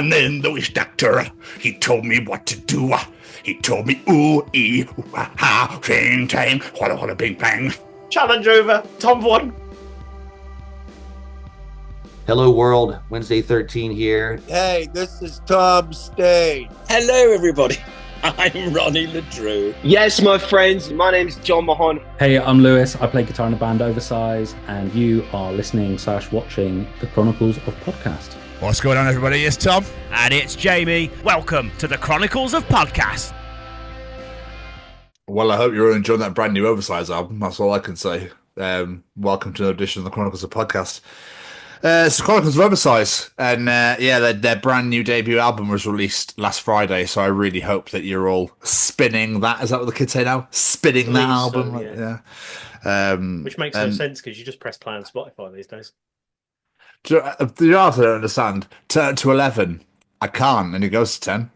And then the witch doctor, he told me what to do. He told me ooh, ee, ooh, ha, ching, chang, walla, walla, bing, bang. Challenge over. Tom won. Hello world, Wednesday 13 here. Hey, this is Tom Stain. Hello everybody, I'm Ronnie LeDrew. Yes, my friends, my name's John Mahon. Hey, I'm Lewis. I play guitar in the band Oversize, and you are listening/watching the Chronicles of Podcast. What's going on, everybody? It's Tom. And it's Jamie. Welcome to the Chronicles of Podcast. Well, I hope you're all enjoying that brand new Oversize album. That's all I can say. Welcome to an edition of the Chronicles of Podcast. It's the Chronicles of Oversize, and their brand new debut album was released last Friday, so I really hope that you're all spinning that. Is that what the kids say now? Spinning that album? So, yeah. Which makes no sense, because you just press play on Spotify these days. The art I don't understand. Turn to 11. I can't, and it goes to 10.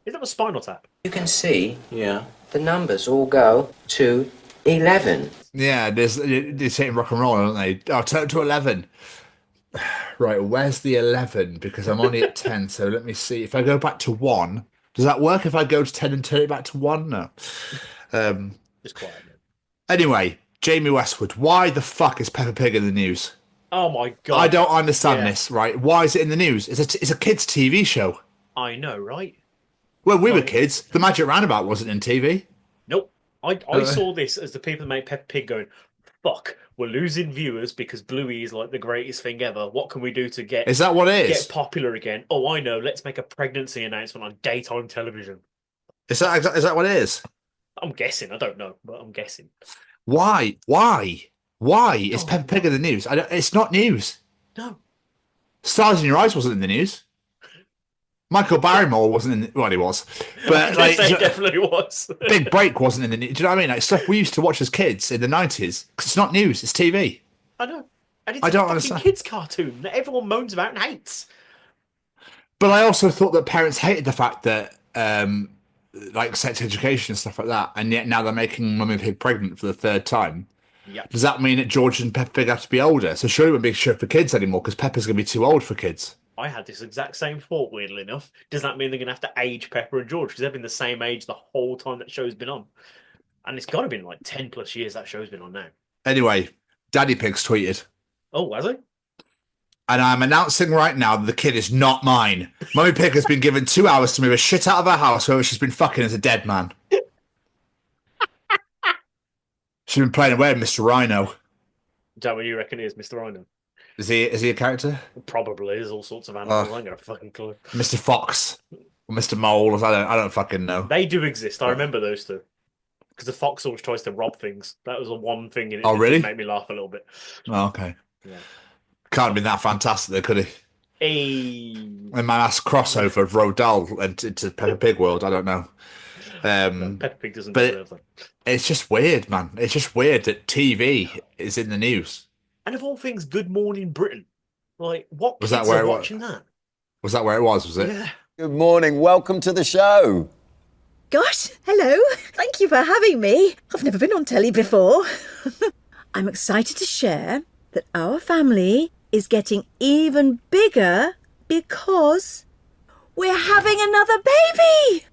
Is that a Spinal Tap? You can see, the numbers all go to 11. Yeah, they're saying rock and roll, aren't they? Oh, turn to 11. Right, where's the 11? Because I'm only at 10, so let me see. If I go back to 1, does that work if I go to 10 and turn it back to 1? No. Just quiet. Anyway, Jamie Westwood, why the fuck is Peppa Pig in the news? Oh my god. I don't understand this, right? Why is it in the news? It's a kids' TV show. I know, right? When we were kids, the Magic Roundabout wasn't in TV. Nope. I saw this as the people that make Peppa Pig going, fuck, we're losing viewers because Bluey is like the greatest thing ever. What can we do to get... Is that what it is? Get popular again? Oh, I know. Let's make a pregnancy announcement on daytime television. Is that what it is? I'm guessing. I don't know, but I'm guessing. Why is Peppa Pig in the news? It's not news. No. Stars in Your Eyes wasn't in the news. Michael Barrymore wasn't in. Well, he was, but like, he definitely was. Big Break wasn't in the news. Do you know what I mean? Like stuff we used to watch as kids in the 90s. Because it's not news. It's TV. I know. And it's I don't a fucking understand. kids' cartoon that everyone moans about and hates. But I also thought that parents hated the fact that, like sex education and stuff like that, and yet now they're making Mummy Pig pregnant for the third time. Yep. Does that mean that George and Peppa Pig have to be older? So surely it wouldn't be a show for kids anymore because Peppa's going to be too old for kids. I had this exact same thought, weirdly enough. Does that mean they're going to have to age Peppa and George? Because they've been the same age the whole time that show's been on. And it's got to be like 10 plus years that show's been on now. Anyway, Daddy Pig's tweeted. Oh, has he? And I'm announcing right now that the kid is not mine. Mummy Pig has been given 2 hours to move a shit out of her house whoever she's been fucking as a dead man. She's been playing away with Mr. Rhino. Is that what you reckon he is, Mr. Rhino? Is he a character? Probably. There's all sorts of animals. I ain't got a fucking clue. Mr. Fox or Mr. Mole? I don't fucking know. They do exist. I remember those two. Because the fox always tries to rob things. That was the one thing in it that really made me laugh a little bit. Oh, okay. Yeah. Can't have been that fantastic, though, could he? Hey. A mass crossover of Rodal into Peppa Pig world. I don't know. Peppa Pig doesn't deserve that. It's just weird, man. It's just weird that TV is in the news. And of all things, Good Morning Britain. Like, what Was kids that where are it was? watching that? Was that where it was it? Yeah. Good morning, welcome to the show. Gosh, hello. Thank you for having me. I've never been on telly before. I'm excited to share that our family is getting even bigger because we're having another baby.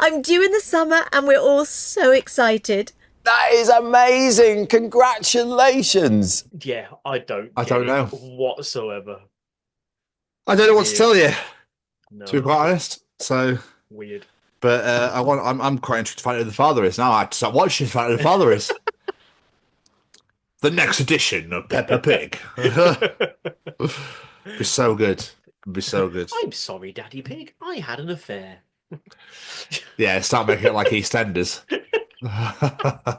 I'm due in the summer and we're all so excited. That is amazing, congratulations. Yeah, I don't know whatsoever. I don't know what to tell you, No. to be quite honest. So Weird. But I'm quite interested to find out who the father is. Now I have to start watching to find out who the father is. The next edition of Peppa Pig. It'd be so good. It'd be so good. I'm sorry, Daddy Pig. I had an affair. Yeah, start making it like EastEnders. I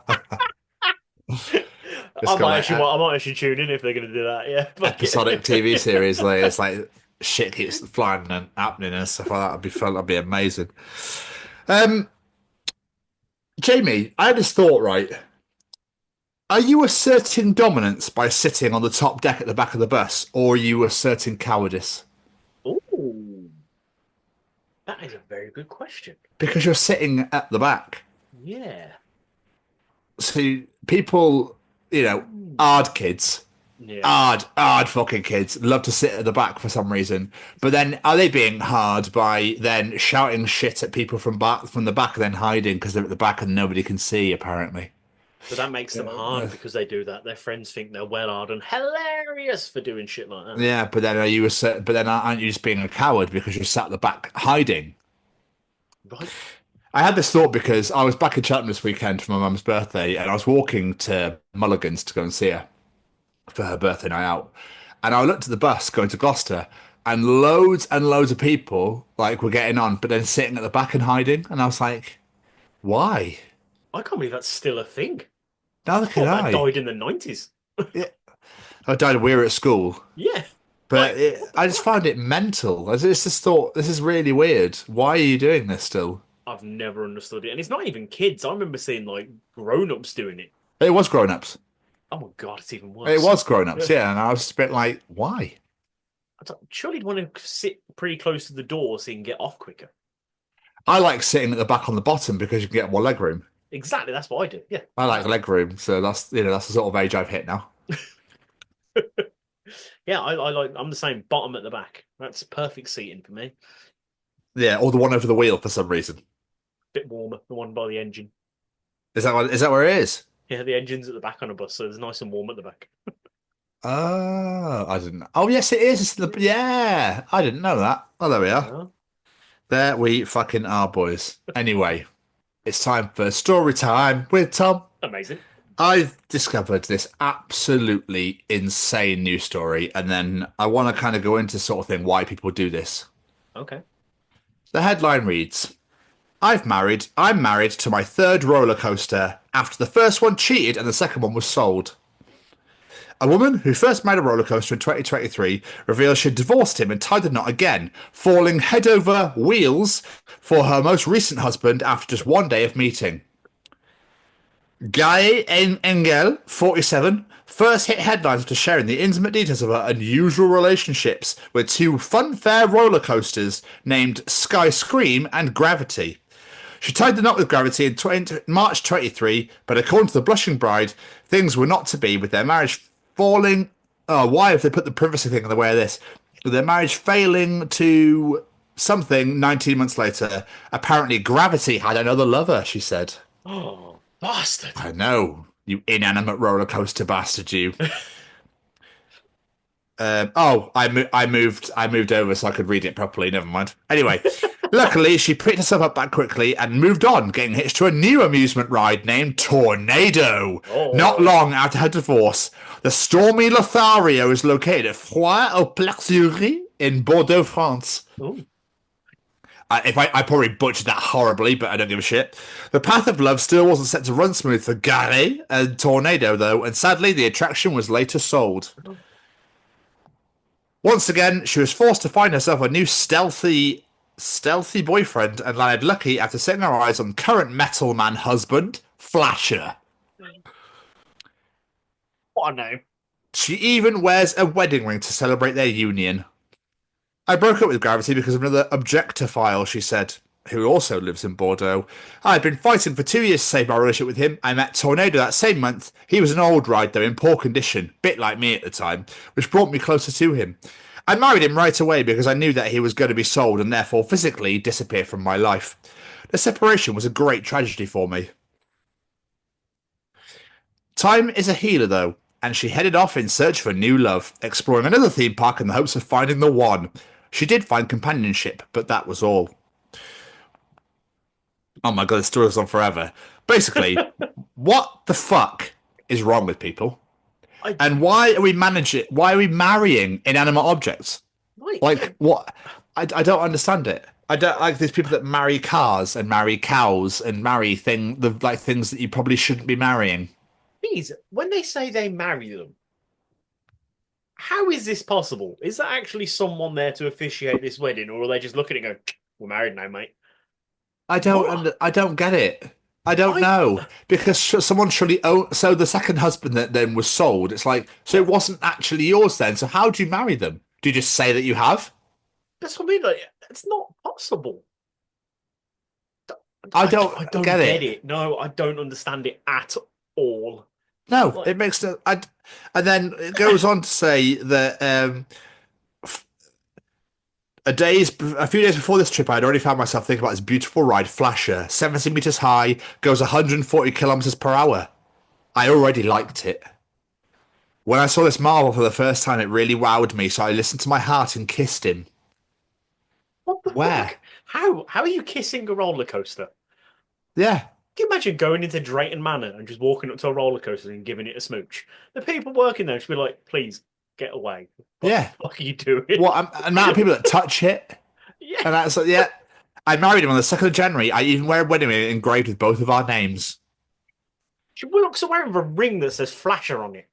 might actually tune in if they're going to do that. Yeah, episodic TV series where it's like shit keeps flying and happening and stuff like that. That'd be fun. That'd be amazing. Jamie, I had this thought. Right, are you asserting dominance by sitting on the top deck at the back of the bus, or are you asserting cowardice? Ooh, that is a very good question. Because you're sitting at the back. Yeah. So people, hard kids, Yeah. Hard fucking kids. Love to sit at the back for some reason. But then are they being hard by then shouting shit at people from the back and then hiding because they're at the back and nobody can see, apparently? But that makes them hard because they do that. Their friends think they're well-hard and hilarious for doing shit like that. Yeah, but then aren't you just being a coward because you're sat at the back hiding? Right. I had this thought because I was back in Cheltenham this weekend for my mum's birthday and I was walking to Mulligan's to go and see her for her birthday night out. And I looked at the bus going to Gloucester and loads of people like were getting on, but then sitting at the back and hiding. And I was like, why? I can't believe that's still a thing. Neither can That I. died in the 90s. Yeah. I died when we were at school. Yeah. But I just found it mental. I just thought, this is really weird. Why are you doing this still? I've never understood it. And it's not even kids. I remember seeing like grown-ups doing it. It was grown-ups. Oh my God, it's even worse. It was grown-ups, yeah. And I was just a bit like, why? Surely you'd want to sit pretty close to the door so you can get off quicker. I like sitting at the back on the bottom because you can get more leg room. Exactly, that's what I do. Yeah. I like leg room, so that's the sort of age I've hit now. Yeah, I'm the same, bottom at the back. That's perfect seating for me. Yeah, or the one over the wheel for some reason. Bit warmer, the one by the engine. Is that where it is? Yeah, the engine's at the back on a bus, so it's nice and warm at the back. Oh, I didn't. Oh, yes, it is. Yeah, I didn't know that. Oh, there we are. Yeah. There we fucking are, boys. Anyway, it's time for story time with Tom. Amazing. I've discovered this absolutely insane news story, and then I want to kind of go into sort of thing why people do this. Okay. The headline reads, I'm married to my third roller coaster after the first one cheated and the second one was sold. A woman who first made a roller coaster in 2023 reveals she divorced him and tied the knot again, falling head over wheels for her most recent husband after just one day of meeting. Guy Engel, 47, first hit headlines after sharing the intimate details of her unusual relationships with two funfair roller coasters named Sky Scream and Gravity. She tied the knot with Gravity in March 23, but according to the blushing bride, things were not to be with their marriage falling. Oh, why have they put the privacy thing in the way of this? With their marriage failing to something 19 months later. Apparently, Gravity had another lover, she said. Oh, bastard. I know, you inanimate roller coaster bastard, you. I moved over so I could read it properly. Never mind. Anyway, luckily she picked herself up back quickly and moved on, getting hitched to a new amusement ride named Tornado. Oh. Not long after her divorce, the stormy Lothario is located at Foix-au-Plaxury in Bordeaux, France. Ooh. I probably butchered that horribly, but I don't give a shit. The path of love still wasn't set to run smooth for Gary and Tornado, though, and sadly the attraction was later sold. Once again, she was forced to find herself a new stealthy boyfriend and landed lucky after setting her eyes on current metal man husband, Flasher. What a name. She even wears a wedding ring to celebrate their union. I broke up with Gravity because of another objectophile, she said, who also lives in Bordeaux. I had been fighting for 2 years to save my relationship with him. I met Tornado that same month. He was an old ride, though, in poor condition, bit like me at the time, which brought me closer to him. I married him right away because I knew that he was going to be sold and therefore physically disappear from my life. The separation was a great tragedy for me. Time is a healer, though, and she headed off in search for new love, exploring another theme park in the hopes of finding the one. She did find companionship, but that was all. Oh my god, this story goes on forever. Basically, what the fuck is wrong with people? And why are we marrying inanimate objects? Like, what? I don't understand it. I don't like these people that marry cars and marry cows and marry things that you probably shouldn't be marrying. Please, when they say they marry them, how is this possible? Is there actually someone there to officiate this wedding, or are they just looking and going, "We're married now, mate"? I don't get it. I don't know, because someone surely owned. So the second husband that then was sold. It's like, so it wasn't actually yours then. So how do you marry them? Do you just say that you have? That's what I mean. Like, it's not possible. I don't get it. No, I don't understand it at all. No, it makes no. And then it goes on to say that a few days before this trip, I had already found myself thinking about this beautiful ride, Flasher, 70 meters high, goes 140 kilometers per hour. I already liked it. When I saw this marvel for the first time, it really wowed me, so I listened to my heart and kissed him. What the fuck? How are you kissing a roller coaster? Yeah. Can you imagine going into Drayton Manor and just walking up to a roller coaster and giving it a smooch? The people working there should be like, please get away. What the fuck are you doing? What amount of people that touch it? Yeah. And that's like, yeah. I married him on the 2nd of January. I even wear a wedding ring engraved with both of our names. She walks around with a ring that says Flasher on it.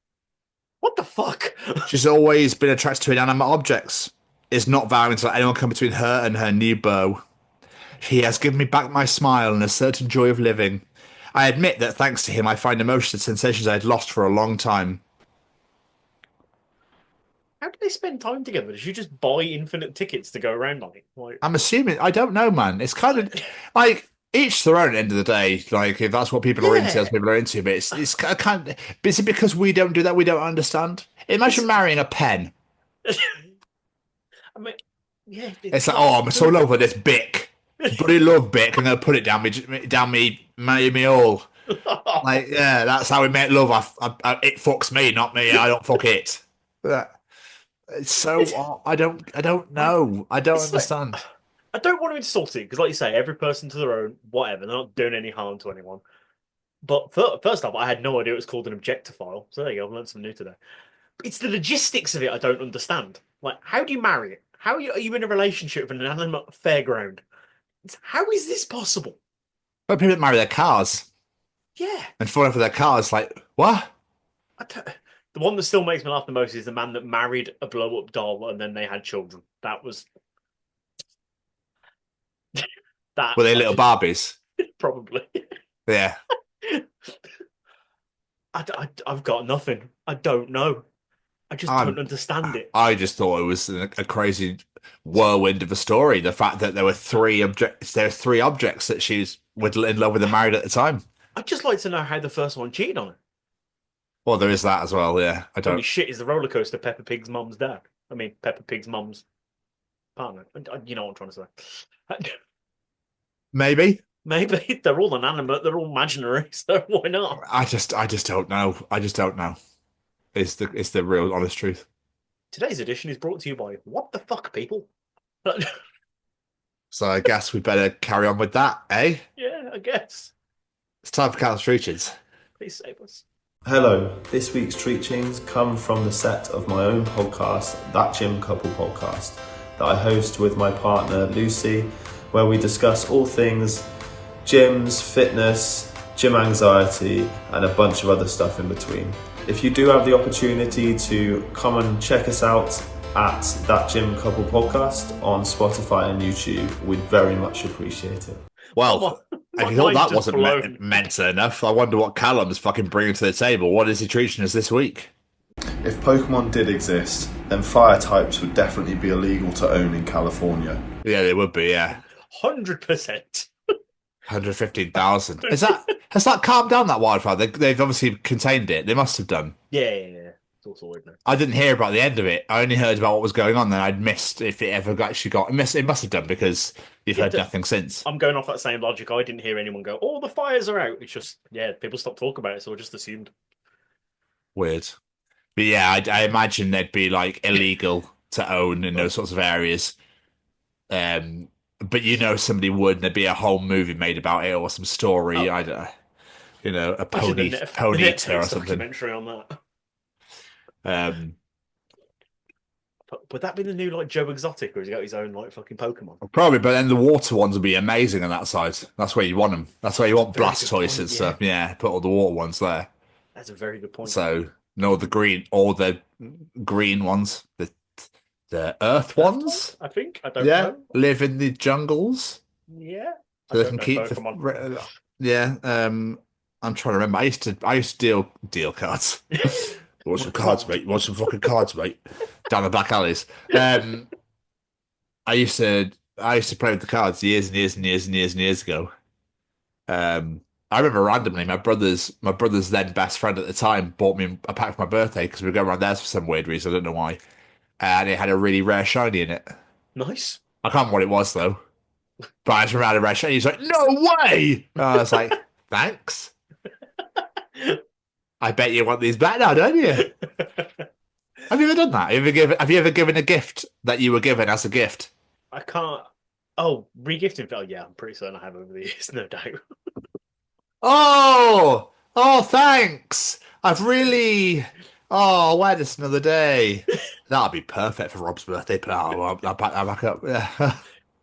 What the fuck? She's always been attracted to inanimate objects. Is not vowing to let anyone come between her and her new beau. He has given me back my smile and a certain joy of living. I admit that thanks to him, I find emotions and sensations I had lost for a long time. How do they spend time together? Does she just buy infinite tickets to go around on it? Like, I'm assuming, I don't know, man. It's kind of like each their own at the end of the day. Like, if that's what people are into, that's what people are into. But it's kind of, is it because we don't do that, we don't understand? Imagine marrying a pen. I mean, yeah. It's like, oh, I'm so in love with this Bic. Bloody love Bic. I'm going to put it down me all. Like, yeah, that's how we make love. It fucks me, not me. I don't fuck it. It's so I don't know. I don't understand. Like, I don't want to insult it because, like you say, every person to their own. Whatever, they're not doing any harm to anyone. But first off, I had no idea it was called an objectophile. So there you go. I've learned something new today. It's the logistics of it I don't understand. Like, how do you marry it? How are you in a relationship with an animate fairground? How is this possible? But people that marry their cars. Yeah. And fall in love with their cars, like, what? The one that still makes me laugh the most is the man that married a blow-up doll and then they had children. That was... Were they little Barbies? Probably. Yeah. I've got nothing. I don't know. I just don't understand it. I just thought it was a crazy whirlwind of a story. The fact that there were three objects that she was in love with and married at the time. I'd just like to know how the first one cheated on her. Well, there is that as well, yeah. I don't. Holy shit, is the roller coaster Peppa Pig's mum's dad? I mean, Peppa Pig's mum's partner. You know what I'm trying to say. Maybe. They're all inanimate. They're all imaginary. So why not? I just don't know. I just don't know. It's the real honest truth. Today's edition is brought to you by What the Fuck People. So I guess we better carry on with that, eh? Yeah, I guess. It's time for Callum's Treachings. Please save us. Hello, this week's Treachings come from the set of my own podcast, That Gym Couple Podcast, that I host with my partner Lucy, where we discuss all things gyms, fitness, gym anxiety, and a bunch of other stuff in between. If you do have the opportunity to come and check us out at That Gym Couple Podcast on Spotify and YouTube, we'd very much appreciate it. Well, if you thought that wasn't mental enough, I wonder what Callum's fucking bringing to the table. What is he treating us this week? If Pokemon did exist, then fire types would definitely be illegal to own in California. Yeah, they would be, yeah. 100%. 115,000. Has that calmed down, that wildfire? They've obviously contained it. They must have done. Yeah. It's all sorted now. I didn't hear about the end of it. I only heard about what was going on, then I'd missed if it ever actually got... It must have done, because you've heard nothing since. I'm going off that same logic. I didn't hear anyone go, oh, the fires are out. It's just, people stopped talking about it, so I just assumed. Weird. But yeah, I imagine they'd be like illegal to own in those sorts of areas. But somebody would, and there'd be a whole movie made about it or some story. I don't know, a pony or something. Documentary on that. Would that be the new like Joe Exotic, or has he got his own like fucking Pokemon? Probably, but then the water ones would be amazing on that side. That's where you want them. That's where you want Blastoise and stuff. Yeah, put all the water ones there. That's a very good point. So the green ones, the earth ones. I think I don't know. Live in the jungles. Yeah, so they can keep Pokemon. I'm trying to remember. I used to deal cards. Want some cards, mate? Want some fucking cards, mate? Down the back alleys. I used to play with the cards years ago. I remember randomly my brother's then best friend at the time bought me a pack for my birthday because we were going around there for some weird reason. I don't know why. And it had a really rare shiny in it. Nice. I can't remember what it was though. But I just remember it had a rare shiny. He's like, "No way!" And I was like, "Thanks. I bet you want these back now, don't you?" Have you ever done that? Have you ever given a gift that you were given as a gift? I can't. Oh, regifting. Oh, yeah, I'm pretty certain I have over the years, no doubt. Oh, thanks. I've really. Oh, wait, this another day. That'll be perfect for Rob's birthday. But I'll back up. Yeah.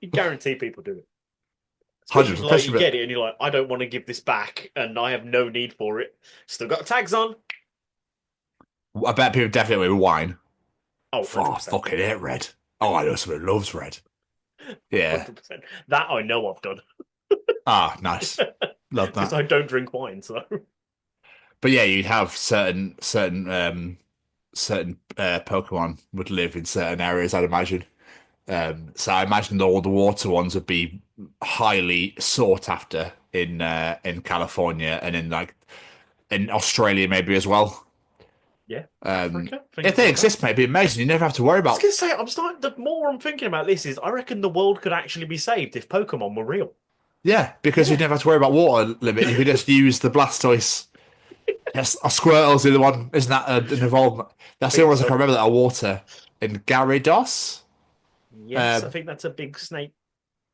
You guarantee people do it. 100%. Especially like you get it and you're like, I don't want to give this back and I have no need for it. Still got tags on. I bet people definitely with wine. Oh, fucking hate red. Oh, I know someone who loves red. Yeah. 100%. That I know I've done. Ah, nice. Love that. Because I don't drink wine, so. But yeah, you'd have certain Pokemon would live in certain areas, I'd imagine. So I imagine all the water ones would be highly sought after in California and in Australia maybe as well. Yeah. If they exist, maybe amazing. You never have to worry about. I was going to say, I'm starting. The more I'm thinking about this, is I reckon the world could actually be saved if Pokemon were real. Yeah, because you'd never have to worry about water limit. You could just use the Blastoise. Yes, a Squirtle's the other one. Isn't that an evolvement? That's the only ones I can remember that are water. In Gyarados. Yes, I think that's a big snake.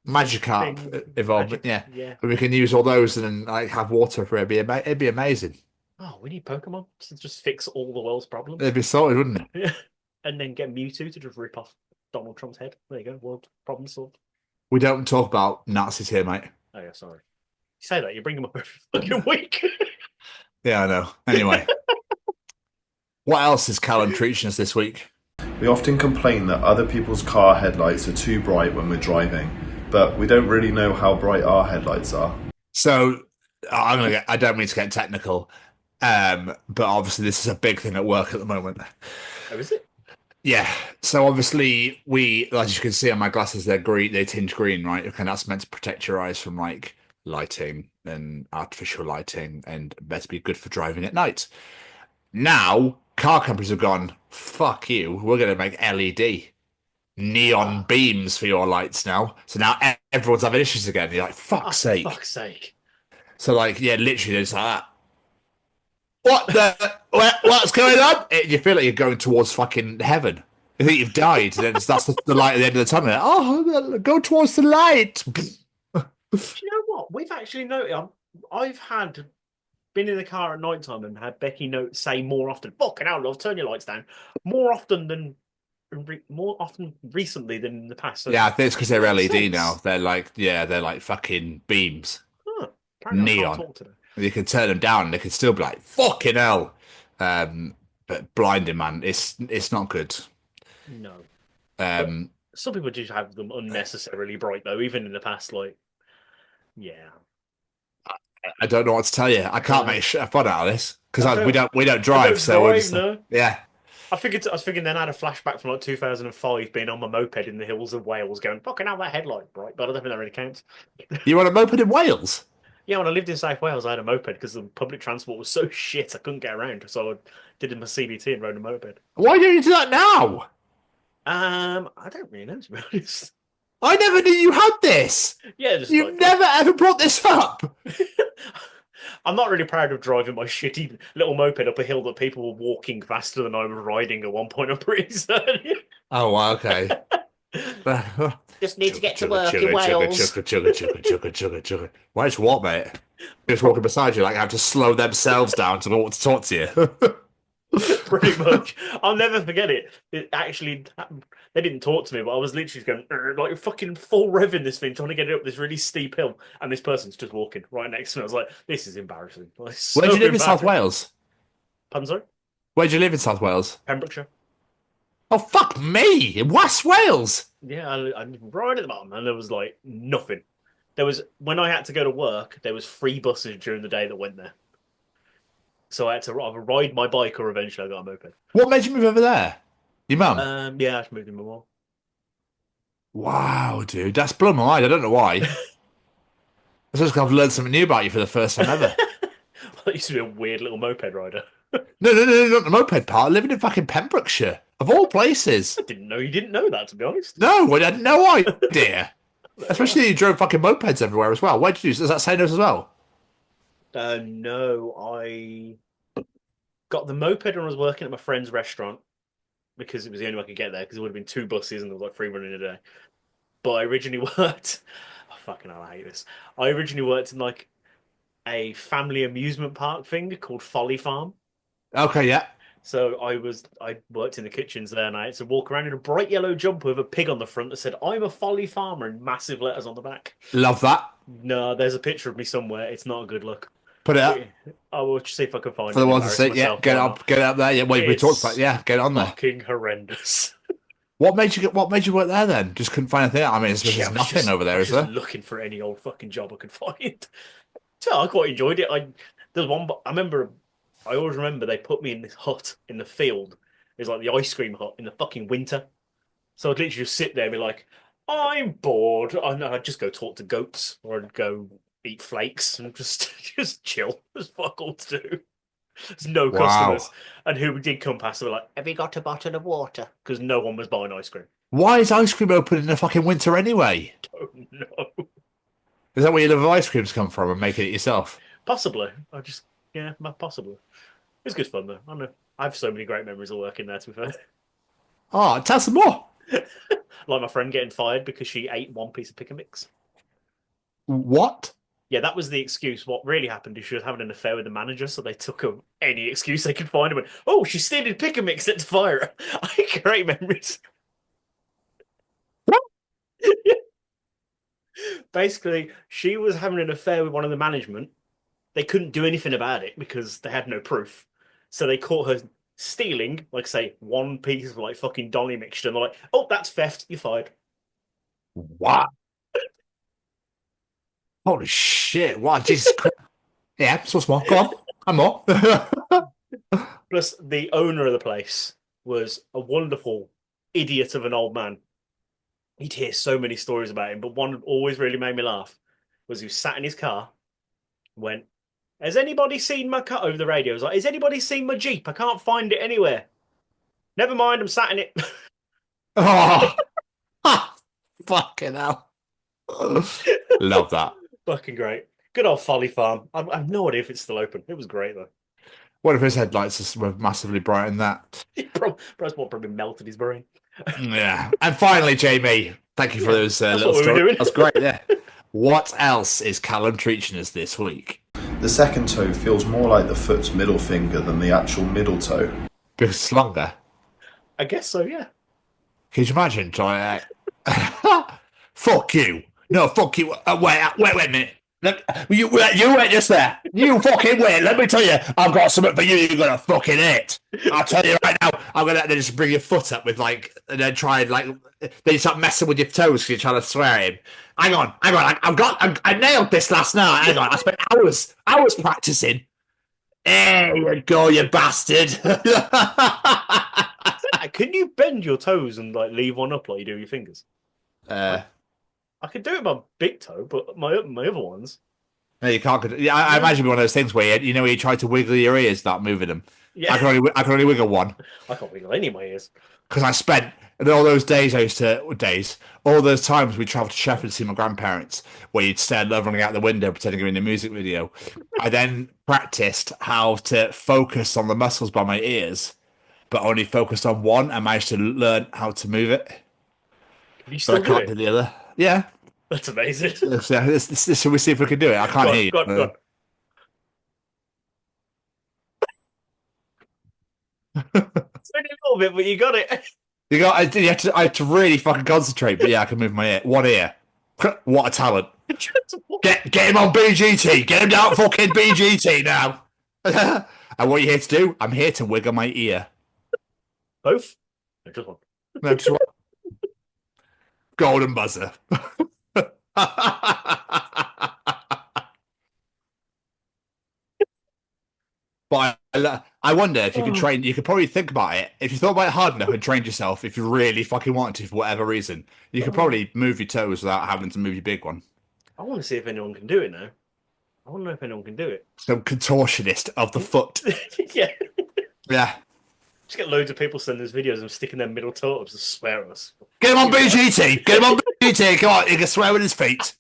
Magikarp evolvement. Yeah. Yeah. And we can use all those and then have water for it. It'd be amazing. Oh, we need Pokemon to just fix all the world's problems. It'd be sorted, wouldn't it? Yeah. And then get Mewtwo to just rip off Donald Trump's head. There you go. World problem solved. We don't talk about Nazis here, mate. Oh, yeah, sorry. You say that, you bring them up every fucking week. Yeah, I know. Anyway. What else is Callum Treaching us this week? We often complain that other people's car headlights are too bright when we're driving, but we don't really know how bright our headlights are. So, I don't mean to get technical, but obviously this is a big thing at work at the moment. Oh, is it? Yeah. So obviously as you can see on my glasses, they're green. They tinge green, right? And that's meant to protect your eyes from like lighting and artificial lighting, and better be good for driving at night. Now, car companies have gone, fuck you. We're going to make LED neon beams for your lights now. So now everyone's having issues again. You're like, fuck's sake. Fuck's sake. So like, yeah, literally, it's like that. What's going on? You feel like you're going towards fucking heaven. You think you've died, and then that's the light at the end of the tunnel. Oh, go towards the light. Do you know what? We've actually noticed. I've been in the car at night time and had Becky say more often, "Fucking hell, love, turn your lights down." More often recently than in the past. So yeah, I think it's because they're LED now. They're like fucking beams. Huh, neon. You can turn them down and they can still be like, fucking hell. But blinding, man, it's not good. No. Some people do have them unnecessarily bright though, even in the past, like, yeah. I don't know what to tell you. I can't make fun out of this because we don't drive, no. Yeah. I was thinking then I had a flashback from like 2005 being on my moped in the hills of Wales going, fucking hell, that headlight bright, but I don't think that really counts. You want a moped in Wales? Yeah, when I lived in South Wales, I had a moped because the public transport was so shit I couldn't get around. So I did my CBT and rode a moped. Why don't you do that now? I don't really know, to be honest. I never knew you had this. Yeah, you never ever brought this up. I'm not really proud of driving my shitty little moped up a hill that people were walking faster than I was riding at one point. I'm pretty certain. Oh, wow, okay. Just need to get to work in Wales. Why just walk, mate? Just walking beside you, like have to slow themselves down to know what to talk to you. Pretty much. I'll never forget it. It actually, they didn't talk to me, but I was literally going like fucking full rev in this thing, trying to get it up this really steep hill, and this person's just walking right next to me. I was like, this is embarrassing. Like, Where do you live in South Wales? Pardon, sorry? Where do you live in South Wales? Pembrokeshire. Oh, fuck me! In West Wales! Yeah, I lived right at the bottom, and there was like nothing. When I had to go to work, there was free buses during the day that went there. So I had to either ride my bike or eventually I got a moped. What made you move over there? Your mum? Yeah, I just moved in my mum. Wow, dude, that's blown my mind. I don't know why. It's just 'cause I've learned something new about you for the first time ever. I used to be a weird little moped rider. No, not the moped part. Living in fucking Pembrokeshire, of all places. I didn't know you didn't know that, to be honest. No, I had no idea. Especially you drove fucking mopeds everywhere as well. Where did you? Does that say those as well? No, I got the moped when I was working at my friend's restaurant because it was the only way I could get there because it would have been 2 buses and there was like 3 running a day. But I originally worked. Oh, fucking hell, I hate this. I originally worked in like a family amusement park thing called Folly Farm. Okay, yeah. So I worked in the kitchens there, and I had to walk around in a bright yellow jumper with a pig on the front that said "I'm a Folly Farmer" in massive letters on the back. Love that. No, there's a picture of me somewhere. It's not a good look. Put it up I will see if I can find for it. the ones to see. Yeah, get it up there. Yeah, we talked about. Yeah, get on there. Fucking horrendous. What made you work there then? Just couldn't find anything. I mean, there's nothing over there, is there? Looking for any old fucking job I could find. So I quite enjoyed it. There's one. I always remember they put me in this hut in the field. It was like the ice cream hut in the fucking winter. So I'd literally just sit there and be like, I'm bored. I'd just go talk to goats or I'd go eat flakes and just chill. There's fuck all to do. There's no customers. And who did come past, they were like, have you got a bottle of water? Because no one was buying ice cream. Why is ice cream open in the fucking winter anyway? Don't know. Is that where your love of ice creams come from and making it yourself? Possibly. Yeah, possibly. It was good fun though. I have so many great memories of working there, to be fair. Oh, tell some more. Like my friend getting fired because she ate one piece of pick and mix. What? Yeah, that was the excuse. What really happened is she was having an affair with the manager, so they took her any excuse they could find and went, oh, she's stealing pick and mix, let's fire her. I had great memories. What? Basically, she was having an affair with one of the management. They couldn't do anything about it because they had no proof. So they caught her stealing, like, say, one piece of, like, fucking dolly mixture. And they're like, oh, that's theft. You're fired. What? Holy shit. What? Jesus Christ. Yeah, so small. Go on. I'm more. Plus, the owner of the place was a wonderful idiot of an old man. You'd hear so many stories about him, but one that always really made me laugh was he sat in his car, went, has anybody seen my car? Over the radio, he was like, has anybody seen my Jeep? I can't find it anywhere. Never mind, I'm sat in it. Oh, fucking hell. Love that. Fucking great. Good old Folly Farm. I have no idea if it's still open. It was great, though. What if his headlights were massively bright in that? Probably melted his brain. Yeah. And finally, Jamie, thank you for those little stories. That's great, yeah. What else is Callum Treaching us this week? The second toe feels more like the foot's middle finger than the actual middle toe. Because it's longer. I guess so, yeah. Can you imagine trying fuck you. No, fuck you. Wait a minute. Look, you wait just there. You fucking wait. Let me tell you, I've got something for you you're going to fucking hit. I'll tell you right now, I'm going to just bring your foot up with like, and then try and like, then you start messing with your toes because you're trying to swear at him. Hang on. I nailed this last night. Hang on. I spent hours practicing. There you go, you bastard. Can you bend your toes and like leave one up like you do your fingers? I could do it with my big toe, but my other ones. No, you can't. I imagine it'd be one of those things where where you try to wiggle your ears, start moving them. Yeah. I can only wiggle one. I can't wiggle any of my ears. Because I spent all those all those times we travelled to Sheffield to see my grandparents, where you'd stare running out the window pretending you're in a music video. I then practiced how to focus on the muscles by my ears, but only focused on one. I managed to learn how to move it. Can you still but I can't do the other. Yeah. That's amazing. Shall we see if we can do it? I can't hear you. Go on. It's only a little bit, but you got it. I had to really fucking concentrate, but yeah, I can move my ear. One ear. What a talent. Get him on BGT. Get him down fucking BGT now. And what are you here to do? I'm here to wiggle my ear. Both? No, just one. No, just one. Golden buzzer. But I wonder if you could train. You could probably think about it if you thought about it hard enough and trained yourself. If you really fucking wanted to, for whatever reason, you could probably move your toes without having to move your big one. I want to see if anyone can do it now. I want to know if anyone can do it. Some contortionist of the foot. Yeah. Yeah. Just get loads of people sending us videos of them sticking their middle toe up to swear at us. Get him on BGT. Get him on BGT. Come on, he can swear with his feet.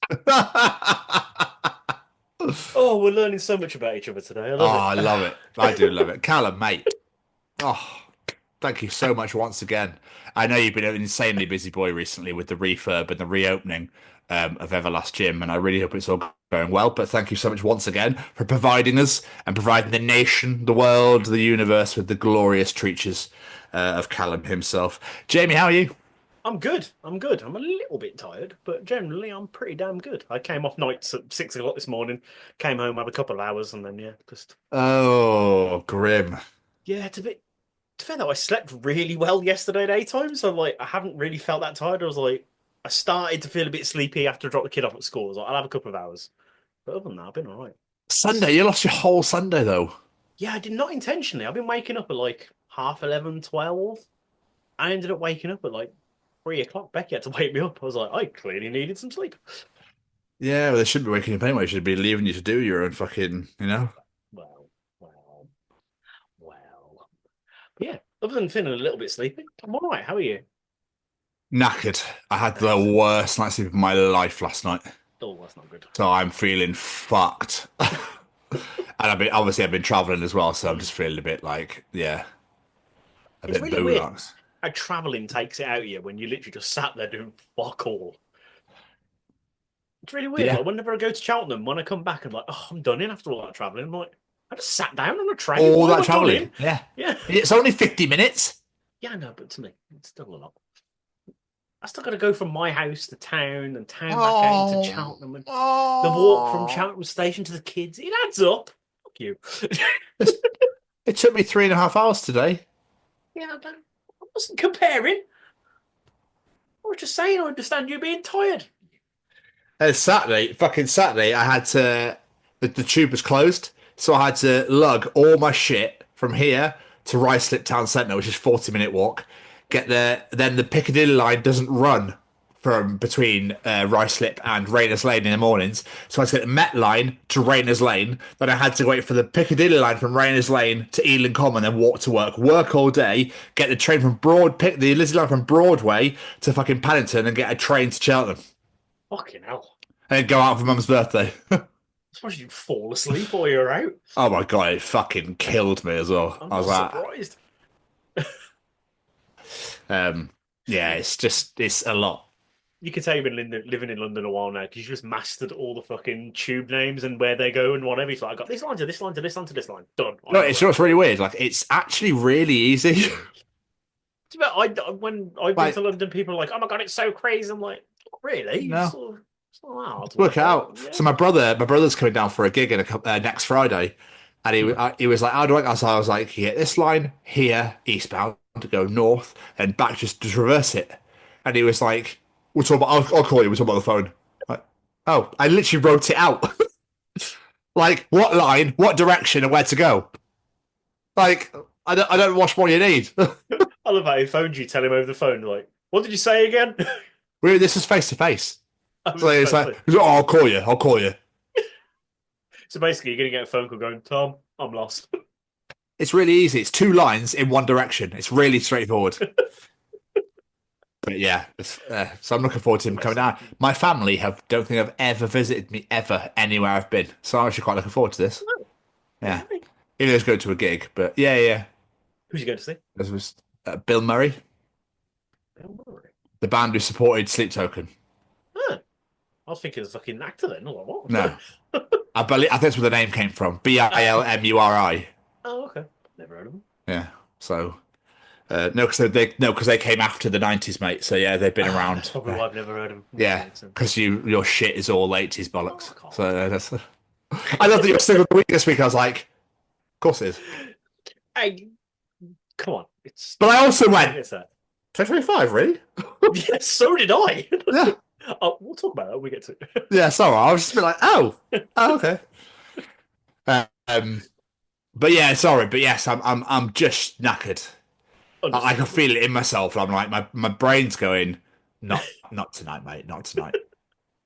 Oh, we're learning so much about each other today. I love it. I love it. I do love it. Callum, mate. Oh, thank you so much once again. I know you've been an insanely busy boy recently with the refurb and the reopening of Everlast Gym, and I really hope it's all going well. But thank you so much once again for providing us and providing the nation, the world, the universe with the glorious treaches of Callum himself. Jamie, how are you? I'm good. I'm a little bit tired, but generally I'm pretty damn good. I came off nights at 6 o'clock this morning, came home, had a couple of hours, and then, just... Oh, grim. Yeah, it's a bit... To be fair, though, I slept really well yesterday daytime, so, I haven't really felt that tired. I started to feel a bit sleepy after I dropped the kid off at school. I was like, I'll have a couple of hours. But other than that, I've been all right. Sunday? You lost your whole Sunday, though. Yeah, I did not intentionally. I've been waking up at, 11:30, 12. I ended up waking up at, 3 o'clock. Becky had to wake me up. I was like, I clearly needed some sleep. Yeah, well, they shouldn't be waking up anyway. They should be leaving you to do your own fucking, Well. But yeah, other than feeling a little bit sleepy, I'm all right. How are you? Knackered. I had the worst night's sleep of my life last night. Oh, that's not good. So I'm feeling fucked. And I've been travelling as well, so I'm just feeling a bit a It's bit really weird boolocks. how travelling takes it out of you when you literally just sat there doing fuck all. It's really weird. Yeah. Whenever I go to Cheltenham, when I come back, I'm like, oh, I'm done in after all that travelling. I'm like, I just sat down on a train. All Why am that I done travelling. in? Yeah. Yeah. It's only 50 minutes. Yeah, I know, but to me, it's still a lot. I still got to go from my house to town and town back out into Cheltenham. And the walk from Cheltenham station to the kids, it adds up. Fuck you. It took me 3.5 hours today. Yeah, I wasn't comparing. I was just saying I understand you being tired. Fucking Saturday, I had to... The tube was closed, so I had to lug all my shit from here to Ruislip Town Centre, which is a 40-minute walk. Get there, then the Piccadilly line doesn't run from between Ruislip and Rayners Lane in the mornings, so I had to get the Met line to Rayners Lane. Then I had to wait for the Piccadilly line from Rayners Lane to Ealing Common, then walk to work all day, get the train from the Elizabeth line from Broadway to fucking Paddington, and get a train to Cheltenham, Fucking hell. and then go out for Mum's birthday. I suppose you'd fall asleep while you're out. Oh my god, it fucking killed me as well. I'm I was not like, surprised. yeah, it's a lot. You could say you've been living in London a while now because you've just mastered all the fucking tube names and where they go and whatever. It's like, I got this line to this line to this line to this line. Done. No, it's what's really weird. It's actually really easy. When I've been to London, people are like, oh my god, it's so crazy. I'm like, really? No. It's not hard to Work it out. Yeah. So my brother's coming down for a gig next Friday, and he was like, "How do I?" So I was like, "You get this line here, eastbound, to go north, and back just to reverse it." And he was like, "We'll talk about. I'll call you. We'll talk about the phone." Like, oh, I literally wrote it out. Like what line, what direction, and where to go. Like I don't watch more you need. I love how he phoned you, tell him over the phone, like, what did you say again? This is face to face. So it's like, oh, I'll call you. So basically, you're going to get a phone call going, Tom, I'm lost. It's really easy. It's 2 lines in one direction. It's really straightforward. But yeah, so I'm looking forward to him coming down. My family don't think I've ever visited me ever anywhere I've been. So I'm actually quite looking forward to this. Oh, yeah. Even though it's going to a gig, but yeah. Who's you going to see? This was Bill Murray. Bill Murray? The band who supported Sleep Token. Huh. I was thinking of a fucking actor then. Or what? No. I think that's where the name came from. Bilmuri. Oh, okay. Never heard of them. Yeah. So, no, because they came after the 90s, mate. So yeah, they've been around. That's probably why I've never heard of them. Yeah, because your shit is all 80s bollocks. So that's. I love that you're still the week this week. I was like, of course it is. Hey, come on. But I also went. It's that. 2025, really? Yes, so did I. Yeah. Oh, we'll talk about that when we get to it. Yeah, sorry. I was just a bit like, oh, okay. But yeah, sorry, but yes, I'm just knackered. I can feel it in myself. I'm like, my brain's going, not tonight, mate, not tonight.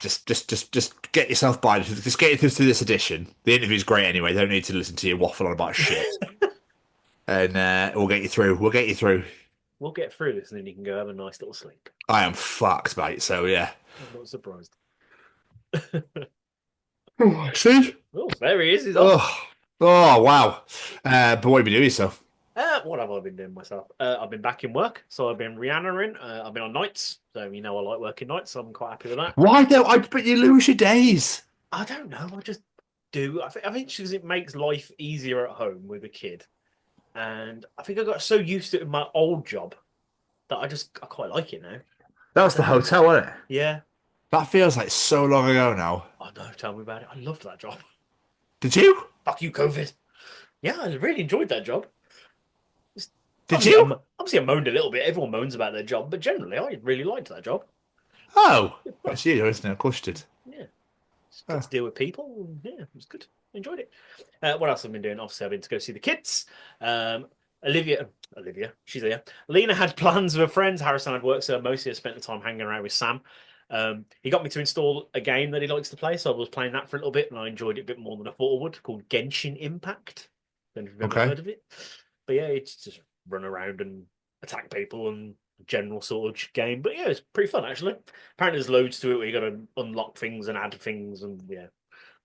just get yourself by. Just get you through this edition. The interview's great anyway. Don't need to listen to you waffle on about shit. And we'll get you through. We'll get you through. We'll get through this, and then you can go have a nice little sleep. I am fucked, mate. So yeah. I'm not surprised. Steve? Oh, there he is. He's off. Oh, wow. But what have you been doing yourself? What have I been doing myself? I've been back in work, so I've been Rihanna-ing. I've been on nights, so I like working nights, so I'm quite happy with that. Why don't I? But you lose your days. I don't know. I just do. I think because it makes life easier at home with a kid, and I think I got so used to it in my old job that I quite like it now. That was the hotel, wasn't it? Yeah. That feels like so long ago now. Oh no, tell me about it. I loved that job. Did you? Fuck you, COVID. Yeah, I really enjoyed that job. Did you? Obviously, I moaned a little bit. Everyone moans about their job, but generally, I really liked that job. Oh, that's you, isn't it? Of course you did. Yeah. It's good to deal with people. Yeah, it was good. I enjoyed it. What else have I been doing? Obviously, I've been to go see the kids. Olivia, she's there. Lena had plans with her friends. Harrison had work, so mostly I spent the time hanging around with Sam. He got me to install a game that he likes to play, so I was playing that for a little bit, and I enjoyed it a bit more than I thought I would, called Genshin Impact. Don't know if you've ever heard of it. But yeah, it's just run around and attack people and general sort of game. But yeah, it's pretty fun, actually. Apparently there's loads to it where you got to unlock things and add things, and yeah.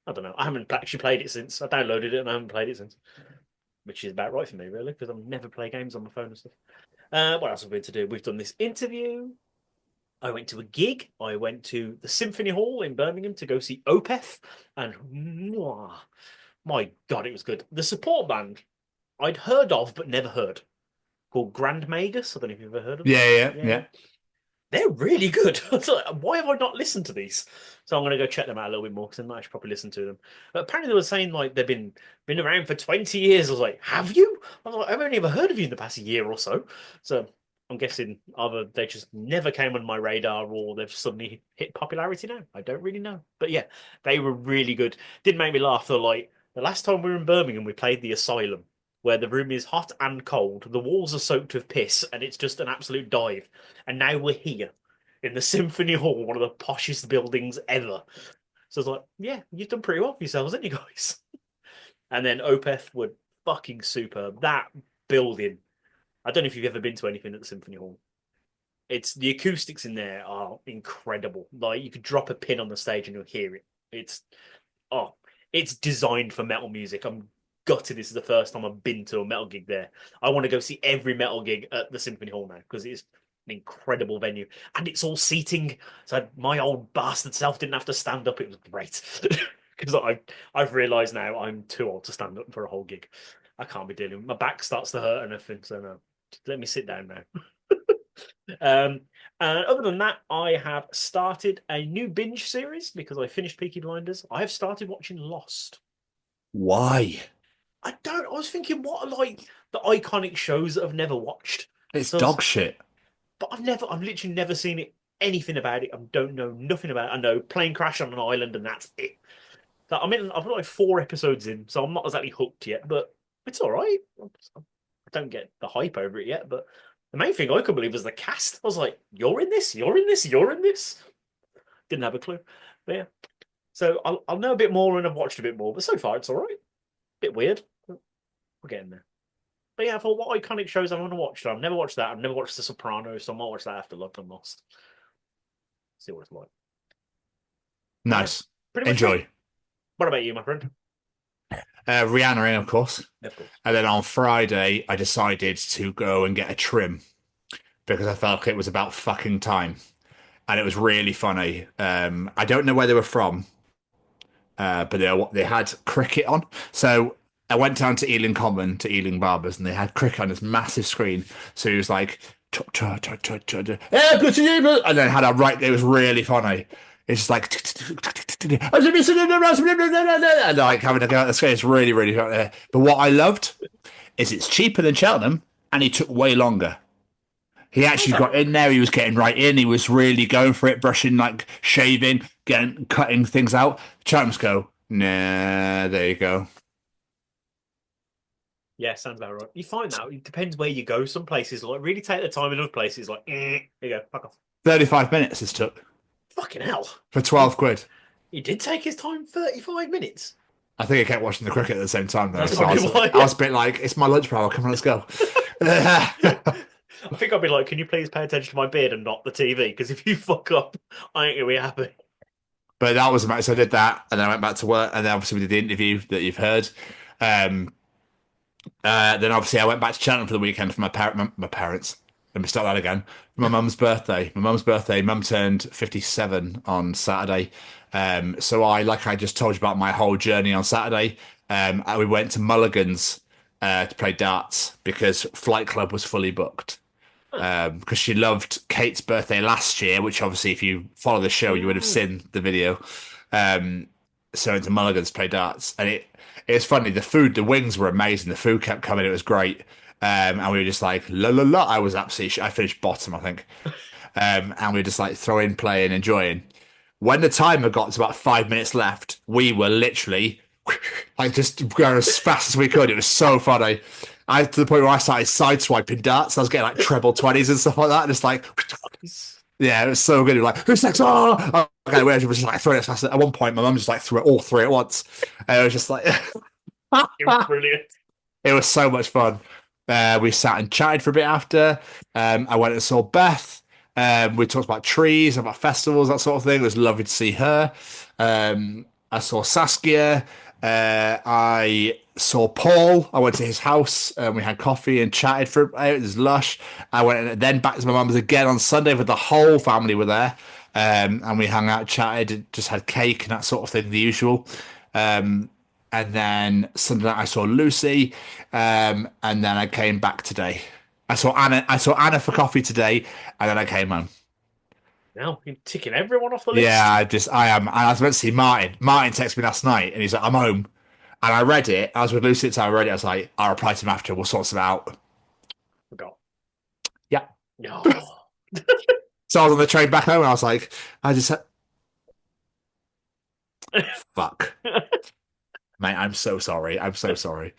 I don't know. I haven't actually played it since. I downloaded it and I haven't played it since. Which is about right for me, really, because I never play games on my phone and stuff. What else have we been to do? We've done this interview. I went to a gig. I went to the Symphony Hall in Birmingham to go see Opeth. And my God, it was good. The support band I'd heard of but never heard, called Grand Magus. I don't know if you've ever heard of them. Yeah. They're really good. I was like, why have I not listened to these? So I'm going to go check them out a little bit more because I might should probably listen to them. But apparently they were saying like they've been around for 20 years. I was like, have you? I was like, I've only ever heard of you in the past year or so. So I'm guessing either they just never came on my radar or they've suddenly hit popularity now. I don't really know. But yeah, they were really good. Did make me laugh though. Like the last time we were in Birmingham, we played the Asylum, where the room is hot and cold. The walls are soaked with piss and it's just an absolute dive. And now we're here in the Symphony Hall, one of the poshest buildings ever. So I was like, yeah, you've done pretty well for yourselves, haven't you guys? And then Opeth were fucking superb. That building, I don't know if you've ever been to anything at the Symphony Hall. It's the acoustics in there are incredible. Like you could drop a pin on the stage and you'll hear it. It's designed for metal music. I'm gutted this is the first time I've been to a metal gig there. I want to go see every metal gig at the Symphony Hall now because it's an incredible venue and it's all seating. So my old bastard self didn't have to stand up. It was great because I've realised now I'm too old to stand up for a whole gig. I can't be dealing with my back starts to hurt and everything. So no, just let me sit down now. And other than that, I have started a new binge series because I finished Peaky Blinders. I have started watching Lost. Why? I was thinking, what are like the iconic shows that I've never watched? It's dog shit. But I've literally never seen anything about it. I don't know nothing about it. I know plane crash on an island and that's it. So I've got like 4 episodes in, so I'm not exactly hooked yet, but it's all right. I don't get the hype over it yet, but the main thing I couldn't believe was the cast. I was like, you're in this, you're in this, you're in this. Didn't have a clue. But yeah. So I'll know a bit more when I've watched a bit more, but so far it's all right. Bit weird. We're getting there. But yeah, I thought, what iconic shows I want to watch? I've never watched that. I've never watched The Sopranos, so I might watch that after Love and Lost. See what it's like. Nice. Pretty much Enjoy. me. What about you, my friend? Rihanna in, of course. Of course. And then on Friday, I decided to go and get a trim because I felt it was about fucking time. And it was really funny. I don't know where they were from, but they had cricket on. So I went down to Ealing Common, to Ealing Barbers, and they had cricket on this massive screen. So he was like, yeah, good to you. And then had a right, it was really funny. It's just like, and like having to go out the screen. It's really, really funny. But what I loved is it's cheaper than Cheltenham, and he took way longer. He actually got in there. He was getting right in. He was really going for it, brushing, like shaving, cutting things out. Cheltenham's go, nah, there you go. Yeah, sounds about right. You find that it depends where you go. Some places like really take the time, in other places like, there you go, fuck off. 35 minutes this took. Fucking hell. For 12 quid. He did take his time 35 minutes. I think I kept watching the cricket at the same time, though. That's So I was, probably why, I was a bit like, it's my lunch hour. Come on, let's go. I think I'd be like, can you please pay attention to my beard and not the TV? Because if you fuck up, I ain't going to be happy. But that was amazing. So I did that, and then I went back to work, and then obviously we did the interview that you've heard. Then obviously I went back to Cheltenham for the weekend for my parents. Let me start that again. For my mum's birthday. Mum turned 57 on Saturday. So like I just told you about my whole journey on Saturday. We went to Mulligan's to play darts because Flight Club was fully booked. Because she loved Kate's birthday last year, which obviously if you follow the show, you would have seen the video. So into Mulligan's to play darts. And it was funny. The wings were amazing. The food kept coming. It was great. And we were just like, la la la. I finished bottom, I think. And we were just like throwing, playing, enjoying. When the timer got to about 5 minutes left, we were literally like just going as fast as we could. It was so funny. To the point where I started sideswiping darts. I was getting like treble 20s and stuff like that. And it's like, yeah, it was so good. It was like, who's next? Oh, okay, we were just like throwing it fast. At one point, my mum just like threw it all three at once. And it was just like, it was brilliant. It was so much fun. We sat and chatted for a bit after. I went and saw Beth. We talked about trees, about festivals, that sort of thing. It was lovely to see her. I saw Saskia. I saw Paul. I went to his house and we had coffee and chatted for it was lush. I went then back to my mum's again on Sunday with the whole family were there. And we hung out, chatted, just had cake and that sort of thing, the usual. And then Sunday night I saw Lucy. And then I came back today. I saw Anna for coffee today, and then I came home. Now you're ticking everyone off the list. Yeah, I am. And I was meant to see Martin. Martin texted me last night, and he's like, "I'm home." And I read it. I was with Lucy at the time. I read it. I was like, "I'll reply to him after. We'll sort something out." Forgot. Yeah. No. So I was on the train back home, and I was like, "I just said, fuck, mate. I'm so sorry. I'm so sorry."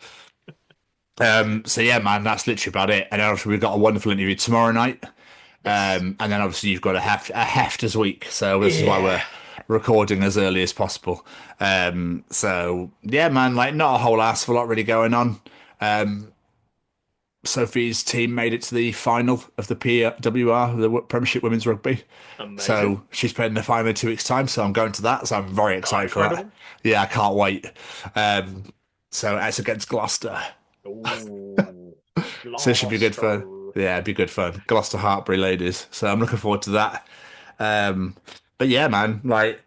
So yeah, man, that's literally about it. And obviously we've got a wonderful interview tomorrow night. And then obviously you've got a Hefters week, so this is why we're recording as early as possible. So yeah, man, like not a whole ass of a lot really going on. Sophie's team made it to the final of the PWR, the Premiership Women's Rugby. Amazing. So she's playing the final in 2 weeks' time. So I'm going to that. So I'm very excited for that. Yeah, I can't wait. So it's against Gloucester. Ooh, so it should be good fun. Yeah, it'd be good fun. Gloucester Hartbury ladies. So I'm looking forward to that. But yeah, man, like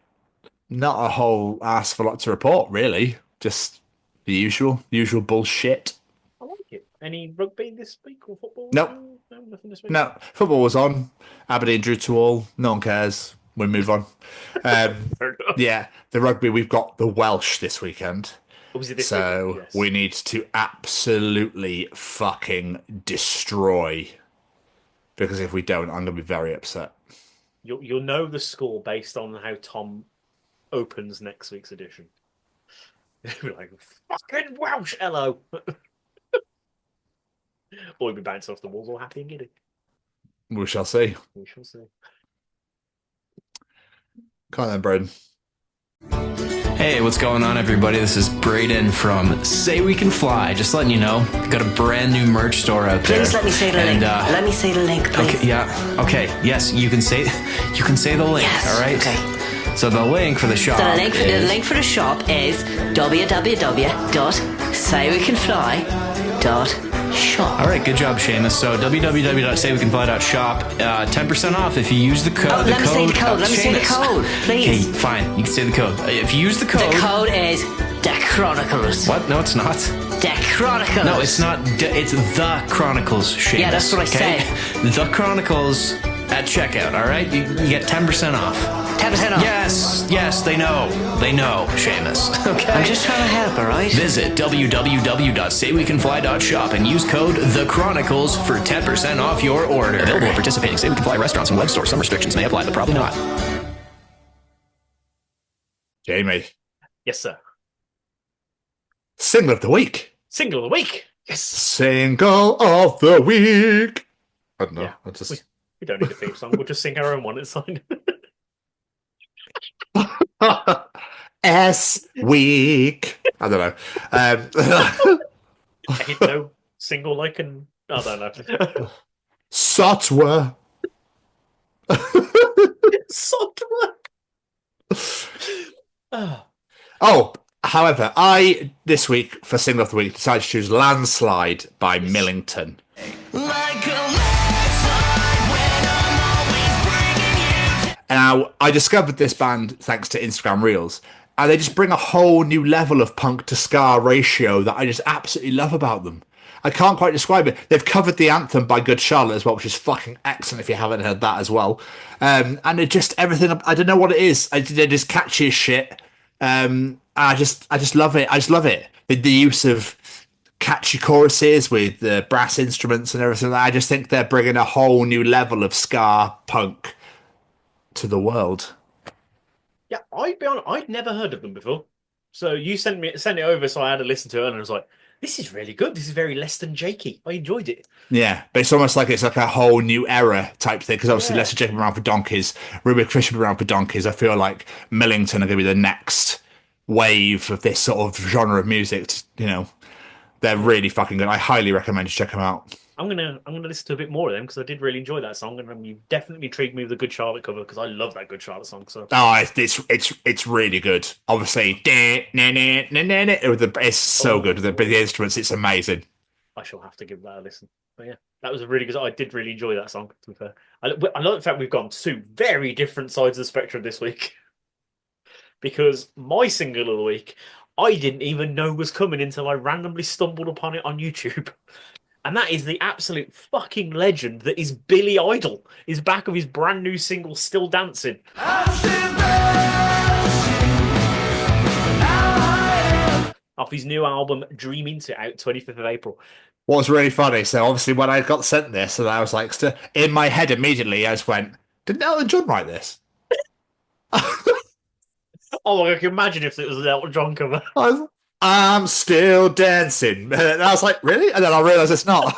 not a whole ass for a lot to report, really. Just the usual bullshit. I like it. Any rugby this week or football? Nope. No, nothing this week. No, football was on. Aberdeen drew 2-2. No one cares. We move on. Yeah, the rugby, we've got the Welsh this weekend. So yes. We need to absolutely fucking destroy. Because if we don't, I'm going to be very upset. You'll know the score based on how Tom opens next week's edition. He'll be like, fucking Welsh, hello. Or he'll be bouncing off the walls all happy and giddy. We shall see. We shall see. Come on then, Braden. Hey, what's going on, everybody? This is Braden from Say We Can Fly. Just letting you know, got a brand new merch store out there. Please let me say the link. Let me say the link, please. Okay, yeah. Okay, yes, you can say the link. Yes, all right. Okay. So the link for the shop. So the link for the shop is www.saywecanfly.shop. All right, good job, Seamus. So www.saywecanfly.shop. 10% off if you use the code. Let me say the code, please. Okay, fine. You can say the code. If you use the code. The code is The Chronicles. What? No, it's not. The Chronicles. No, it's not. It's The Chronicles, Seamus. Yeah, that's what I said. The Chronicles at checkout, all right? You get 10% off. 10% off? Yes, they know, Seamus. Okay? I'm just trying to help, all right? Visit www.saywecanfly.shop and use code The Chronicles for 10% off your order. Available at participating Say We Can Fly restaurants and web stores. Some restrictions may apply, but probably not. Jamie. Yes, sir. Single of the week. Single of the week. Yes. Single of the week. I don't know. Yeah. We don't need a theme song. We'll just sing our own one. It's fine. S week. I don't know. Ain't no single I don't know. Sotwa. Sotwa. Oh, however, I this week for single of the week decided to choose "Landslide" by Millington. Now, I discovered this band thanks to Instagram Reels, and they just bring a whole new level of punk to ska ratio that I just absolutely love about them. I can't quite describe it. They've covered the anthem by Good Charlotte as well, which is fucking excellent if you haven't heard that as well. And it just everything. I don't know what it is. They're just catchy as shit. I just love it. I just love it. The use of catchy choruses with the brass instruments and everything. I just think they're bringing a whole new level of ska punk to the world. Yeah, I'd be honest, I'd never heard of them before. So you sent it over, so I had to listen to it, and I was like, "This is really good. This is very less than Jakey." I enjoyed it. Yeah, but it's almost like it's like a whole new era type thing, because obviously Lester Jacob been around for donkeys, Ruby Chris been around for donkeys. I feel like Millington are going to be the next wave of this sort of genre of music. They're really fucking good. I highly recommend you check them out. I'm gonna listen to a bit more of them because I did really enjoy that song, and you definitely intrigued me with the Good Charlotte cover because I love that Good Charlotte song. So it's really good. Obviously, it's so good with the instruments. It's amazing. I shall have to give that a listen. But yeah, that was a really good. I did really enjoy that song. To be fair, I like the fact we've gone two very different sides of the spectrum this week. Because my single of the week, I didn't even know was coming until I randomly stumbled upon it on YouTube. And that is the absolute fucking legend that is Billy Idol. Is back of his brand new single, Still Dancing. Off his new album, Dream Into, out 25th of April. What was really funny, so obviously when I got sent this, and I was like, in my head immediately, I just went, didn't Elton John write this? Oh, I can imagine if it was an Elton John cover. I'm still dancing. And I was like, really? And then I realised it's not.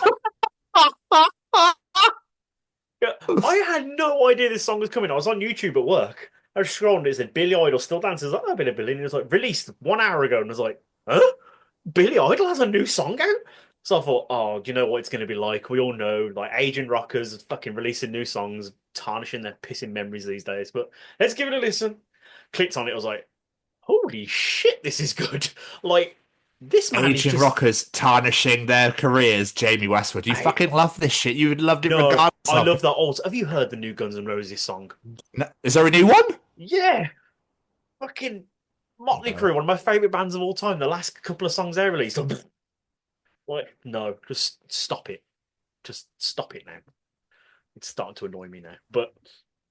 I had no idea this song was coming. I was on YouTube at work. I was scrolling and it said Billy Idol Still Dancing. I was like, oh, Billy Billy. And it was like, released 1 hour ago. And I was like, huh? Billy Idol has a new song out? So I thought, oh, do you know what it's going to be like? We all know, like, aging rockers fucking releasing new songs, tarnishing their pissing memories these days. But let's give it a listen. Clicked on it. I was like, holy shit, this is good. Like, this man Aging rockers tarnishing their careers, Jamie Westwood. You fucking love this shit. You would loved it regardless. I love that also. Have you heard the new Guns N' Roses song? No, is there a new one? Yeah. Fucking Motley Crue, one of my favourite bands of all time. The last couple of songs they released. Like, no, just stop it. Just stop it now. It's starting to annoy me now. But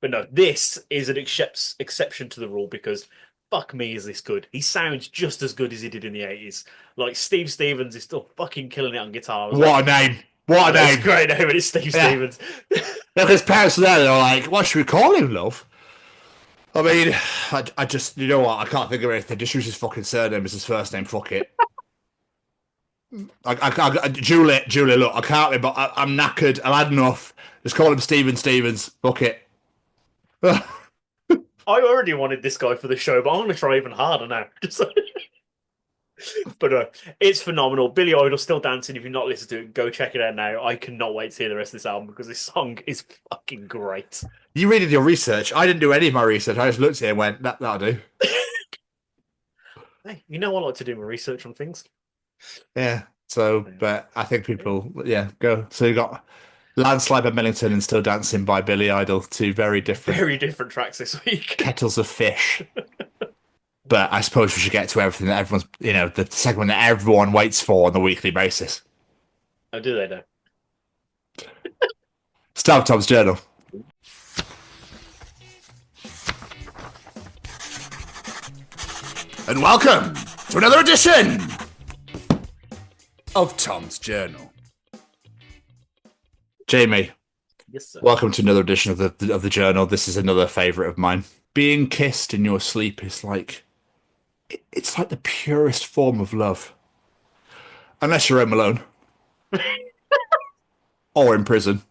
no, this is an exception to the rule because fuck me, is this good? He sounds just as good as he did in the 80s. Like, Steve Stevens is still fucking killing it on guitar. What a name. What a name. It's a great name, and it's Steve Stevens. Look, his parents there, they're like, what should we call him, love? I mean, I just, you know what? I can't think of anything. Just use his fucking surname as his first name. Fuck it. Julie, look, I can't be, but I'm knackered. I've had enough. Just call him Steven Stevens. Fuck it. I already wanted this guy for the show, but I'm going to try even harder now. But it's phenomenal. Billy Idol, Still Dancing. If you've not listened to it, go check it out now. I cannot wait to hear the rest of this album because this song is fucking great. You really did your research. I didn't do any of my research. I just looked at it and went, that'll do. Hey, you know I like to do my research on things. Yeah. So, but I think people, go. So you got Landslide by Millington and Still Dancing by Billy Idol, two very different tracks this week. Kettles of fish. But I suppose we should get to everything that everyone's, the segment that everyone waits for on the weekly basis. Oh, do they know? Start with Tom's Journal. And welcome to another edition of Tom's Journal. Jamie, yes, sir. Welcome to another edition of the journal. This is another favourite of mine. Being kissed in your sleep is like it's like the purest form of love, unless you're home alone or in prison.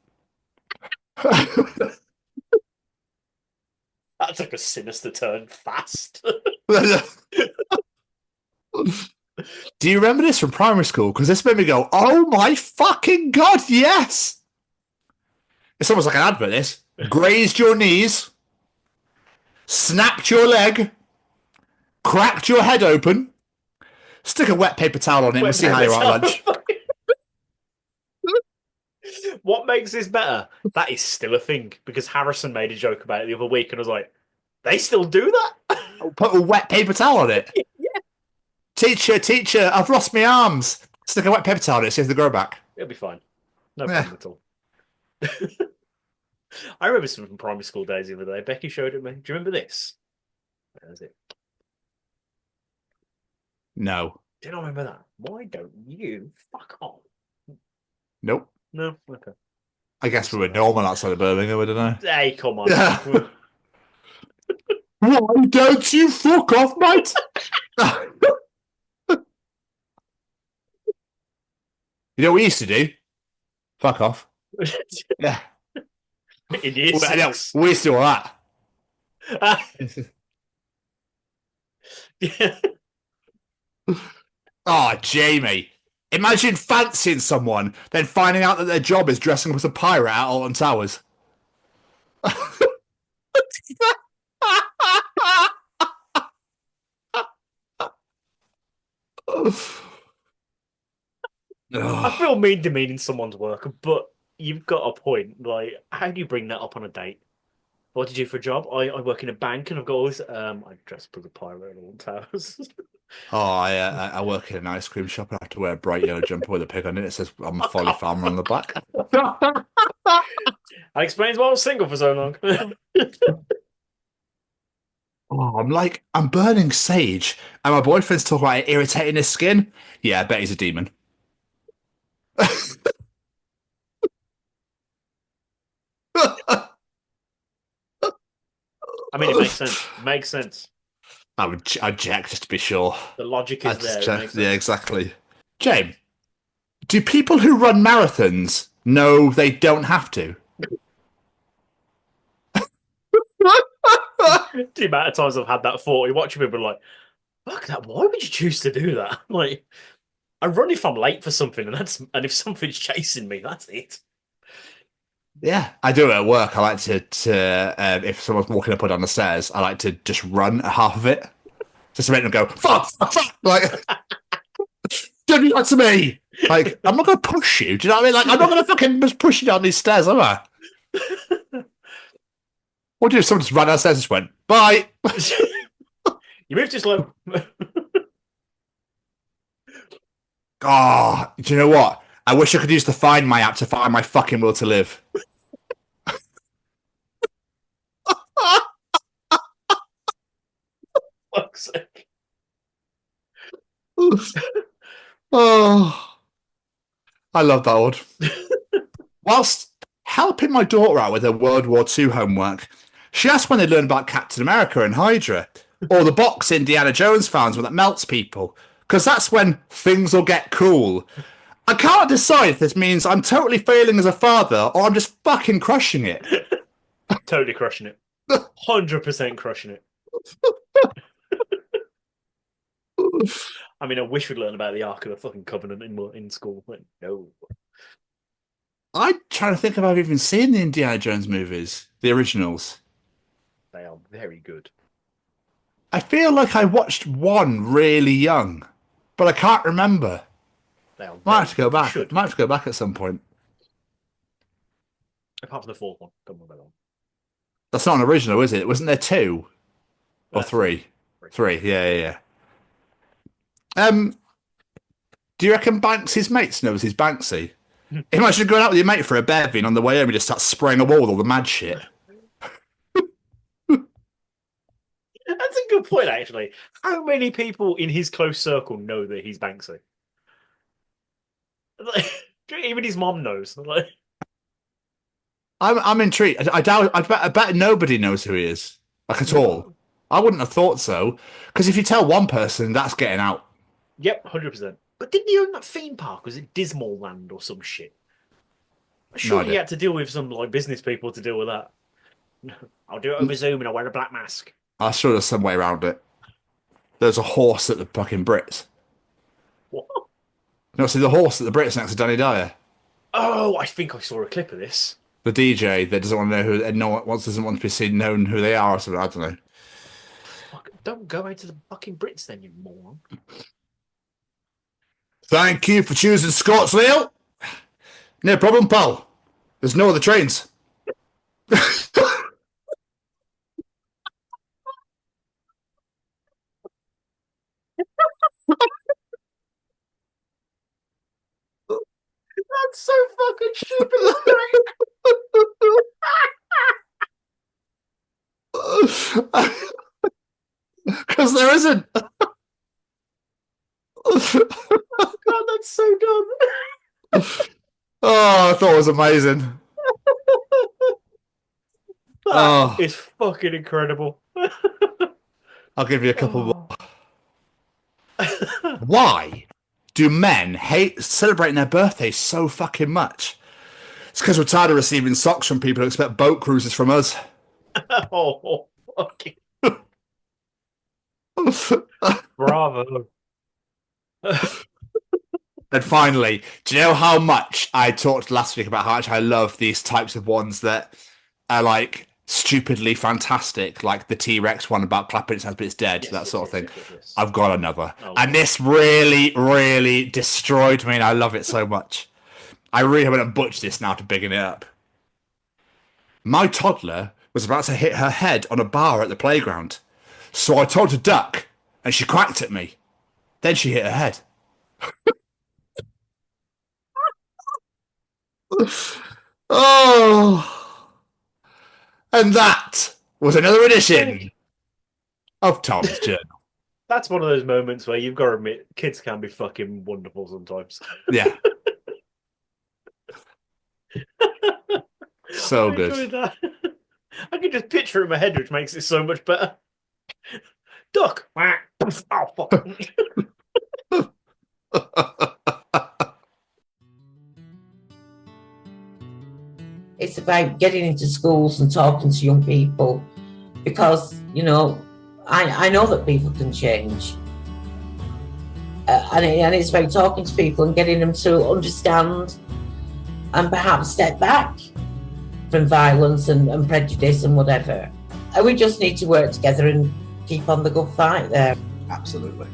That took a sinister turn fast. Do you remember this from primary school? Because this made me go, oh my fucking God, yes! It's almost like an advert, this. Grazed your knees, snapped your leg, cracked your head open, stick a wet paper towel on it, and we'll see how you're at lunch. What makes this better? That is still a thing, because Harrison made a joke about it the other week, and I was like, they still do that? Put a wet paper towel on it. Yeah. Teacher, I've lost my arms. Stick a wet paper towel on it, see if they grow back. It'll be fine. No problem at all. I remember something from primary school days the other day. Becky showed it me. Do you remember this? Where is it? No. Do you not remember that? Why don't you? Fuck off. Nope. No? Okay. I guess we were normal outside of Birmingham, I don't know. Hey, come on. Why don't you fuck off, mate? You know what we used to do? Fuck off. Yeah. In year six. We used to do all that. Yeah. Oh, Jamie. Imagine fancying someone, then finding out that their job is dressing up as a pirate at Alton Towers. I feel mean demeaning someone's work, but you've got a point. Like, how do you bring that up on a date? What do you do for a job? I work in a bank, and I've got always I dress up as a pirate at Alton Towers. Oh, I work in an ice cream shop. I have to wear a bright yellow jumper with a pig on it. It says I'm a folly farmer on the back. That explains why I was single for so long. Oh, I'm burning sage, and my boyfriend's talking about it irritating his skin. Yeah, I bet he's a demon. I mean, it makes sense. It makes sense. I'd check just to be sure. The logic is there. It makes sense. Yeah, exactly. James, do people who run marathons know they don't have to? The amount of times I've had that thought, you watch people like, fuck that, why would you choose to do that? Like, I run if I'm late for something, and if something's chasing me, that's it. Yeah, I do it at work. I like to if someone's walking up or down the stairs, I like to just run at half of it. Just to make them go, fuck, fuck, fuck. Like, don't do that to me. Like, I'm not going to push you. Do you know what I mean? Like, I'm not going to fucking just push you down these stairs, am I? What do you do if someone just ran downstairs and just went, bye? You moved too slow. Oh, do you know what? I wish I could use the Find My app to find my fucking will to live. Fuck's sake. Oh, I love that one. Whilst helping my daughter out with her World War II homework, she asked when they learned about Captain America and Hydra, or the box Indiana Jones found that melts people, because that's when things will get cool. I can't decide if this means I'm totally failing as a father or I'm just fucking crushing it. Totally crushing it. 100% crushing it. I mean, I wish we'd learned about the Ark of the fucking Covenant in school, but no. I'm trying to think if I've even seen the Indiana Jones movies, the originals. They are very good. I feel like I watched one really young, but I can't remember. Might have to go back. Might have to go back at some point. Apart from the fourth one. Don't worry about that one. That's not an original, is it? Wasn't there two? Or three? Three, yeah. Do you reckon Banksy's mates knows he's Banksy? Imagine going out with your mate for a bevvy on the way home and just start spraying a wall with all the mad shit. That's a good point, actually. How many people in his close circle know that he's Banksy? Like, even his mom knows. Like, I'm intrigued. I bet nobody knows who he is, like at all. I wouldn't have thought so, because if you tell one person, that's getting out. Yep, 100%. But didn't he own that theme park? Was it Dismal Land or some shit? Sure, he had to deal with some like business people to deal with that. I'll do it over Zoom and I'll wear a black mask. I'll show you some way around it. There's a horse at the fucking Brits. What? No, see the horse at the Brits next to Danny Dyer. Oh, I think I saw a clip of this. The DJ that doesn't want to know who, and doesn't want to be seen known who they are or something. I don't know. Fuck, don't go into the fucking Brits then, you moron. Thank you for choosing Scots, Leo. No problem, pal. There's no other trains. That's so fucking stupid. Because there isn't. God, that's so dumb. Oh, I thought it was amazing. That is fucking incredible. I'll give you a couple more. Why do men hate celebrating their birthdays so fucking much? It's because we're tired of receiving socks from people who expect boat cruises from us. Oh, fucking. Bravo. And finally, do you know how much I talked last week about how much I love these types of ones that are like stupidly fantastic, like the T-Rex one about clapping its hands but it's dead, that sort of thing. Yes. I've got another. And this really, really destroyed me and I love it so much. I really haven't to butcher this now to bigging it up. My toddler was about to hit her head on a bar at the playground. So I told her to duck and she quacked at me. Then she hit her head. Oh, and that was another edition of Tom's Journal. That's one of those moments where you've got to admit kids can be fucking wonderful sometimes. Yeah. So good. I can just picture it in my head, which makes it so much better. Duck. Oh, fuck. It's about getting into schools and talking to young people because, you know, I know that people can change. And it's about talking to people and getting them to understand and perhaps step back from violence and prejudice and whatever. And we just need to work together and keep on the good fight there. Absolutely.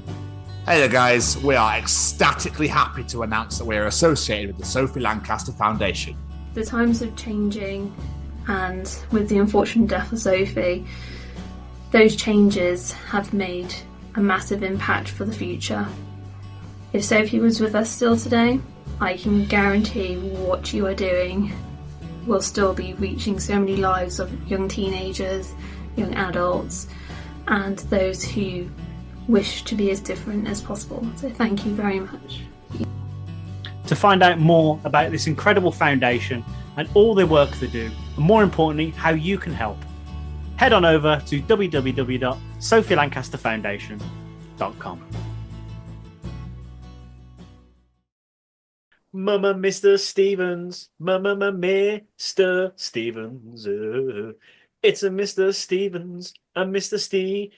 Hey there, guys. We are ecstatically happy to announce that we are associated with the Sophie Lancaster Foundation. The times are changing, and with the unfortunate death of Sophie, those changes have made a massive impact for the future. If Sophie was with us still today, I can guarantee what you are doing will still be reaching so many lives of young teenagers, young adults, and those who wish to be as different as possible. So thank you very much. To find out more about this incredible foundation and all the work they do, and more importantly, how you can help, head on over to www.sophielancasterfoundation.com. Mama, Mr. Stevens. Mama, Mr. Stevens. It's a Mr. Stevens. A Mr. Stevens.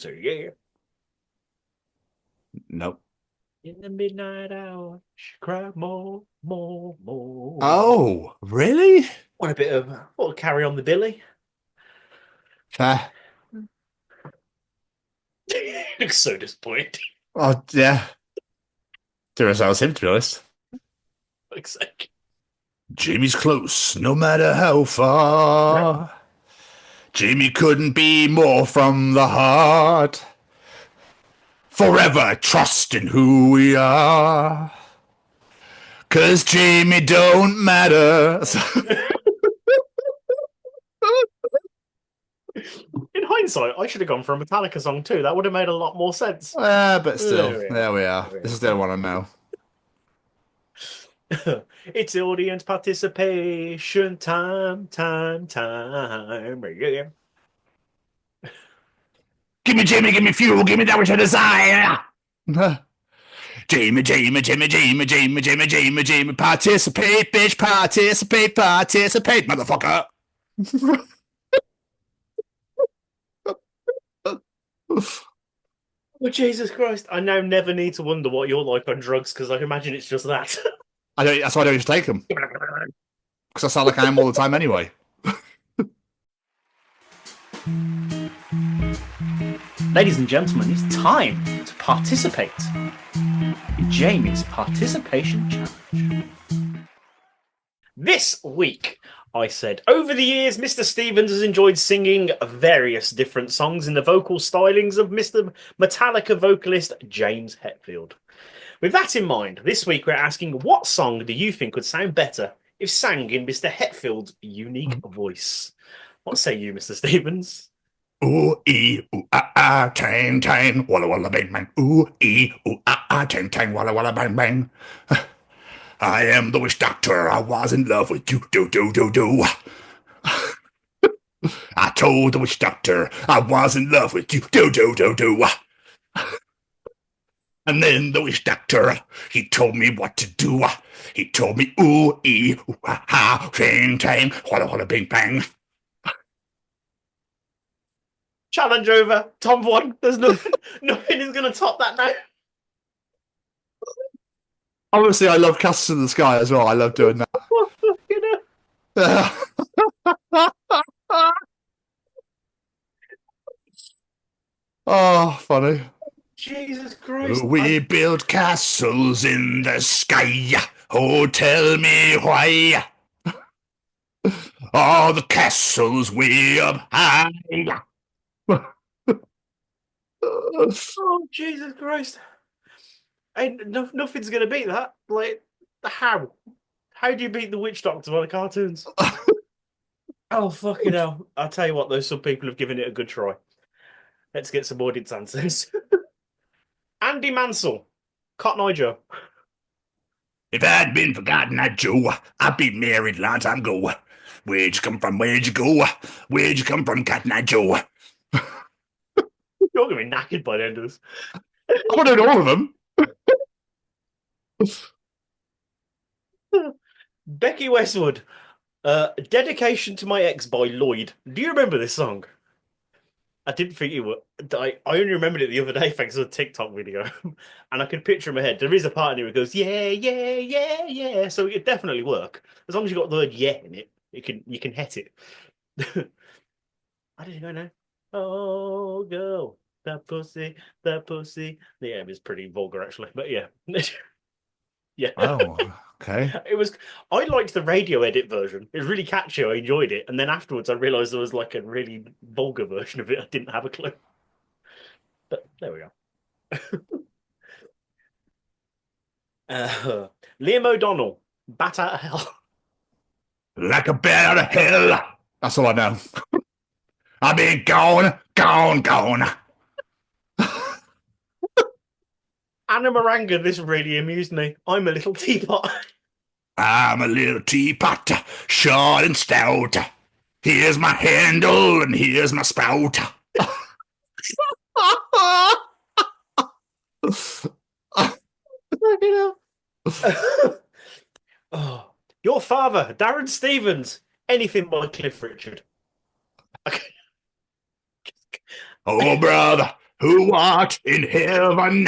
Yeah. Nope. In the midnight hour, she cried more. Oh, really? What a carry on the Billy. Fair. Looks so disappointed. Oh, yeah. Didn't realize that was him, to be honest. Exactly. Jamie's close, no matter how far. Jamie couldn't be more from the heart. Forever trust in who we are. 'Cause Jamie don't matter. In hindsight, I should have gone for a Metallica song too. That would have made a lot more sense. But still, there we are. This is the one I know. It's audience participation time. Yeah. Give me Jamie, give me fuel, give me that which I desire. Jamie, participate, bitch, participate, motherfucker. Oh, Jesus Christ. I now never need to wonder what you're like on drugs because I can imagine it's just that. That's why I don't used to take them. Because I sound like I am all the time anyway. Ladies and gentlemen, it's time to participate in Jamie's Participation Challenge. This week, I said, over the years, Mr. Stevens has enjoyed singing various different songs in the vocal stylings of Mr. Metallica vocalist James Hetfield. With that in mind, this week we're asking, what song do you think would sound better if sang in Mr. Hetfield's unique voice? What say you, Mr. Stevens? Ooh, ee, ooh, ah, ah, tang, tang, walla, walla, bang, bang. Ooh, ee, ooh, ah, ah, tang, tang, walla, walla, bang, bang. I am the witch doctor. I was in love with you. Do, do, do, do. I told the witch doctor I was in love with you. Do, do, do, do. And then the witch doctor, he told me what to do. He told me, ooh, ee, ooh, ah, ah, tang, tang, walla, walla, bang, bang. Challenge over. Tom won. There's nothing is going to top that now. Obviously, I love Castles in the Sky as well. I love doing that. Oh, funny. Jesus Christ. We build castles in the sky. Oh, tell me why. All the castles way up high. Oh, Jesus Christ. Nothing's going to beat that. Like, how? How do you beat the witch doctor by the cartoons? Oh, fucking hell. I'll tell you what, though, some people have given it a good try. Let's get some audience answers. Andy Mansell, Cotton Eye Joe. If I'd been forgotten, I'd Joe. I'd be married long time ago. Where'd you come from? Where'd you go? Where'd you come from, Cotton Eye Joe? You're going to be knackered by the end of this. I want to know all of them. Becky Westwood, Dedication to My Ex by Lloyd. Do you remember this song? I didn't think you would. I only remembered it the other day thanks to a TikTok video. And I could picture in my head. There is a part in it where it goes, yeah, yeah, yeah, yeah. So it definitely work. As long as you got the word yeah in it, you can hit it. I didn't go now. Oh, girl. That pussy, that pussy. Yeah, it was pretty vulgar actually, but yeah. Yeah. Oh, okay. I liked the radio edit version. It was really catchy. I enjoyed it. And then afterwards I realised there was like a really vulgar version of it. I didn't have a clue. But there we go. Liam O'Donnell, Bat Out of Hell. Like a bat out of hell. That's all I know. I've been gone. Anna Maranga, this really amused me. I'm a little teapot. I'm a little teapot, short and stout. Here's my handle and here's my spout. Oh, your father, Darren Stevens. Anything by Cliff Richard. Oh, brother, who art in heaven,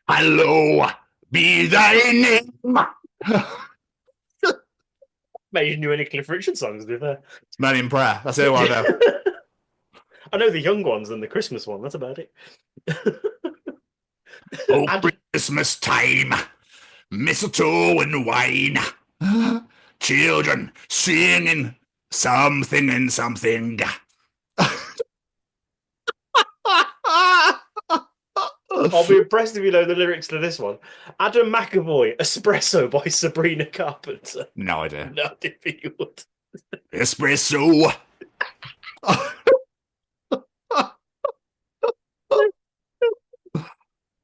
hallowed be thy name. Mate, you knew any Cliff Richard songs, to be fair. Man in Prayer. That's the one I know. I know the young ones and the Christmas one. That's about it. Oh, Christmas time, mistletoe and wine, children singing something and something. I'll be impressed if you know the lyrics to this one. Adam McAvoy, Espresso by Sabrina Carpenter. No idea. No, I didn't think you would. Espresso.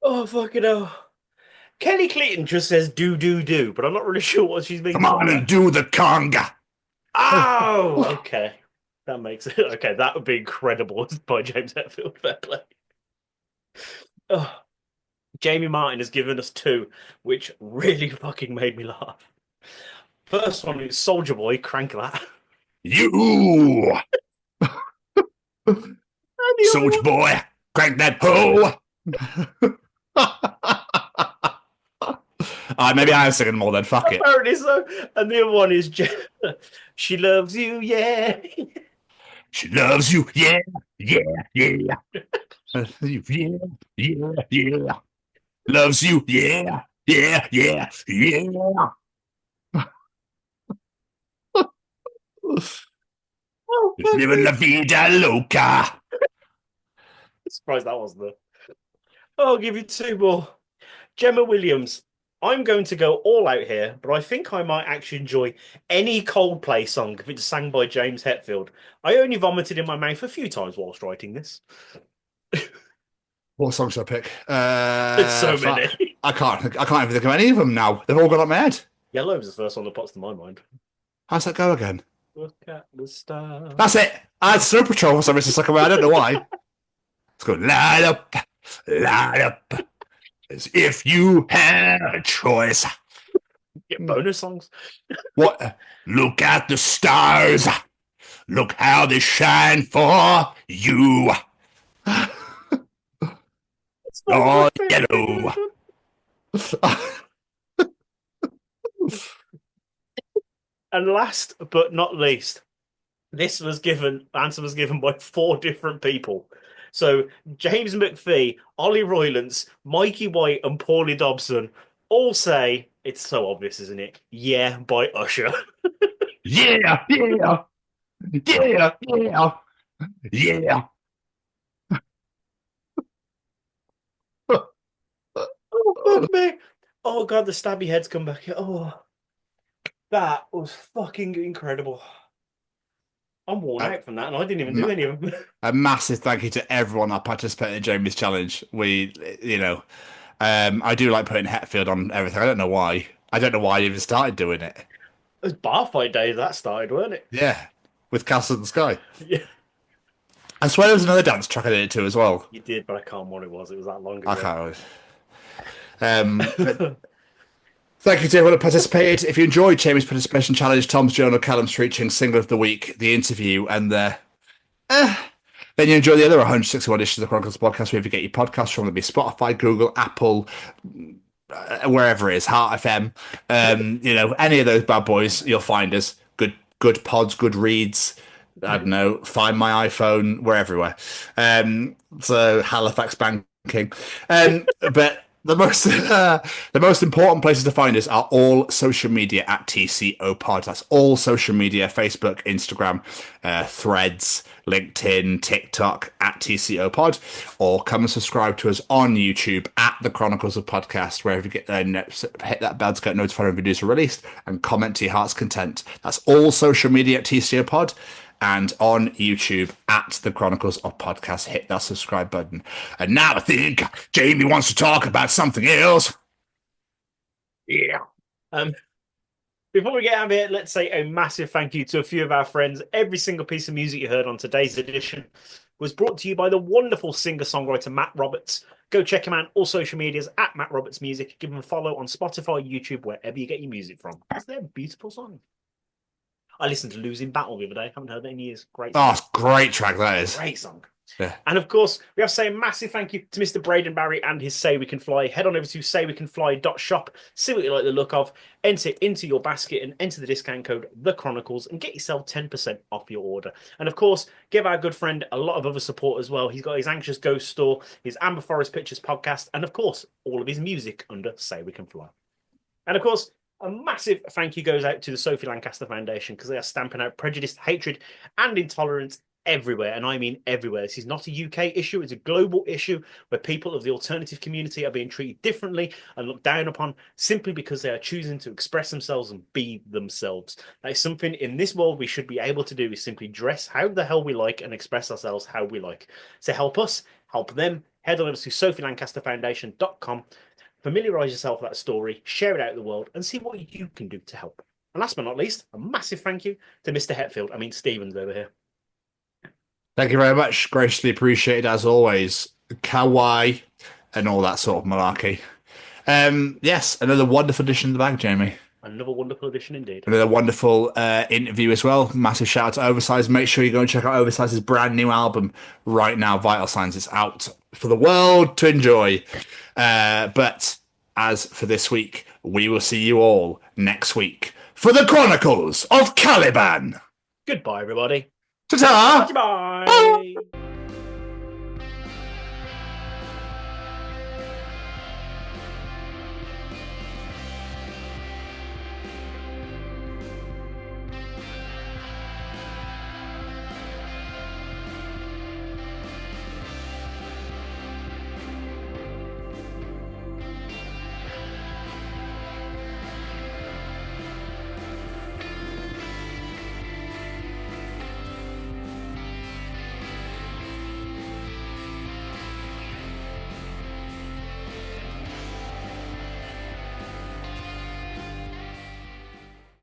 Oh, fucking hell. Kelly Clayton just says do, do, do, but I'm not really sure what she's being Come on and do the conga. Oh, okay. That makes it. Okay, that would be incredible by James Hetfield. Fair play. Oh, Jamie Martin has given us two, which really fucking made me laugh. First one is Soldier Boy, Crank That. You! Soldier boy, crank that hoe! Maybe I'm singing more than fuck it. Apparently so. And the other one is She loves you, yeah. She loves you, yeah, yeah, yeah. Yeah, yeah, yeah. Loves you, yeah, yeah, yeah, yeah. Living la vida loca. Surprised that wasn't there. I'll give you two more. Gemma Williams. I'm going to go all out here, but I think I might actually enjoy any Coldplay song if it's sang by James Hetfield. I only vomited in my mouth a few times whilst writing this. What song should I pick? There's so many. I can't even think of any of them now. They've all gone up my head. Yellow was the first one that pops to my mind. How's that go again? Look at the stars. That's it. I had Snow Patrol for some reason stuck away. I don't know why. Let's go. Light up, as if you had a choice. Get bonus songs. What? Look at the stars. Look how they shine for you. Oh, yellow. And last but not least, answer was given by 4 different people. So James McPhee, Ollie Roylance, Mikey White, and Paulie Dobson all say, it's so obvious, isn't it? Yeah, by Usher. Yeah, yeah, yeah, yeah, yeah. Oh, fuck me. Oh, God, the stabby heads come back. Oh, that was fucking incredible. I'm worn out from that, and I didn't even do any of them. A massive thank you to everyone that participated in Jamie's challenge. I do like putting Hetfield on everything. I don't know why. I don't know why I even started doing it. It was bar fight day that started, weren't it? Yeah, with Castle in the Sky. Yeah. I swear there was another dance track I did it to as well. You did, but I can't remember what it was. It was that long ago. I can't remember. Thank you to everyone who participated. If you enjoyed Jamie's participation challenge, Tom's journal, Callum's Treachings, single of the week, the interview, and then you enjoy the other 161 editions of the Chronicles podcast, wherever you get your podcasts from. It'll be Spotify, Google, Apple, wherever it is, Heart FM. Any of those bad boys, you'll find us. Good pods, good reads. I don't know. Find My iPhone. We're everywhere. So Halifax banking. But the most important places to find us are all social media at TCO Pod. That's all social media: Facebook, Instagram, Threads, LinkedIn, TikTok at TCO Pod, or come and subscribe to us on YouTube at the Chronicles of Podcast, wherever you get hit that bell to get notified when videos are released, and comment to your heart's content. That's all social media at TCO Pod. And on YouTube at the Chronicles of Podcast. Hit that subscribe button. And now I think Jamie wants to talk about something else. Yeah. Before we get out of here, let's say a massive thank you to a few of our friends. Every single piece of music you heard on today's edition was brought to you by the wonderful singer-songwriter Matt Roberts. Go check him out on all social medias at Matt Roberts Music. Give him a follow on Spotify, YouTube, wherever you get your music from. Because they're beautiful songs. I listened to Losing Battle the other day. Haven't heard that in years. Great song. Oh, it's a great track, that is. Great song. Yeah. And of course, we have to say a massive thank you to Mr. Braden Barry and his Say We Can Fly. Head on over to saywecanfly.shop, see what you like the look of, enter it into your basket and enter the discount code The Chronicles and get yourself 10% off your order. And of course, give our good friend a lot of other support as well. He's got his Anxious Ghost store, his Amber Forest Pictures podcast, and of course, all of his music under Say We Can Fly. And of course, a massive thank you goes out to the Sophie Lancaster Foundation because they are stamping out prejudice, hatred, and intolerance everywhere. And I mean everywhere. This is not a UK issue. It's a global issue where people of the alternative community are being treated differently and looked down upon simply because they are choosing to express themselves and be themselves. That is something in this world we should be able to do, is simply dress how the hell we like and express ourselves how we like. So help us, help them. Head on over to sophielancasterfoundation.com. Familiarise yourself with that story, share it out in the world, and see what you can do to help. And last but not least, a massive thank you to Mr. Hetfield. Stevens over here. Thank you very much. Graciously appreciated, as always. And all that sort of malarkey. Yes, another wonderful edition of the bag, Jamie. Another wonderful edition indeed. Another wonderful interview as well. Massive shout out to Oversize. Make sure you go and check out Oversize's brand new album right now, Vital Signs. It's out for the world to enjoy. But as for this week, we will see you all next week for the Chronicles of Caliban. Goodbye, everybody. Ta-ta! Bye.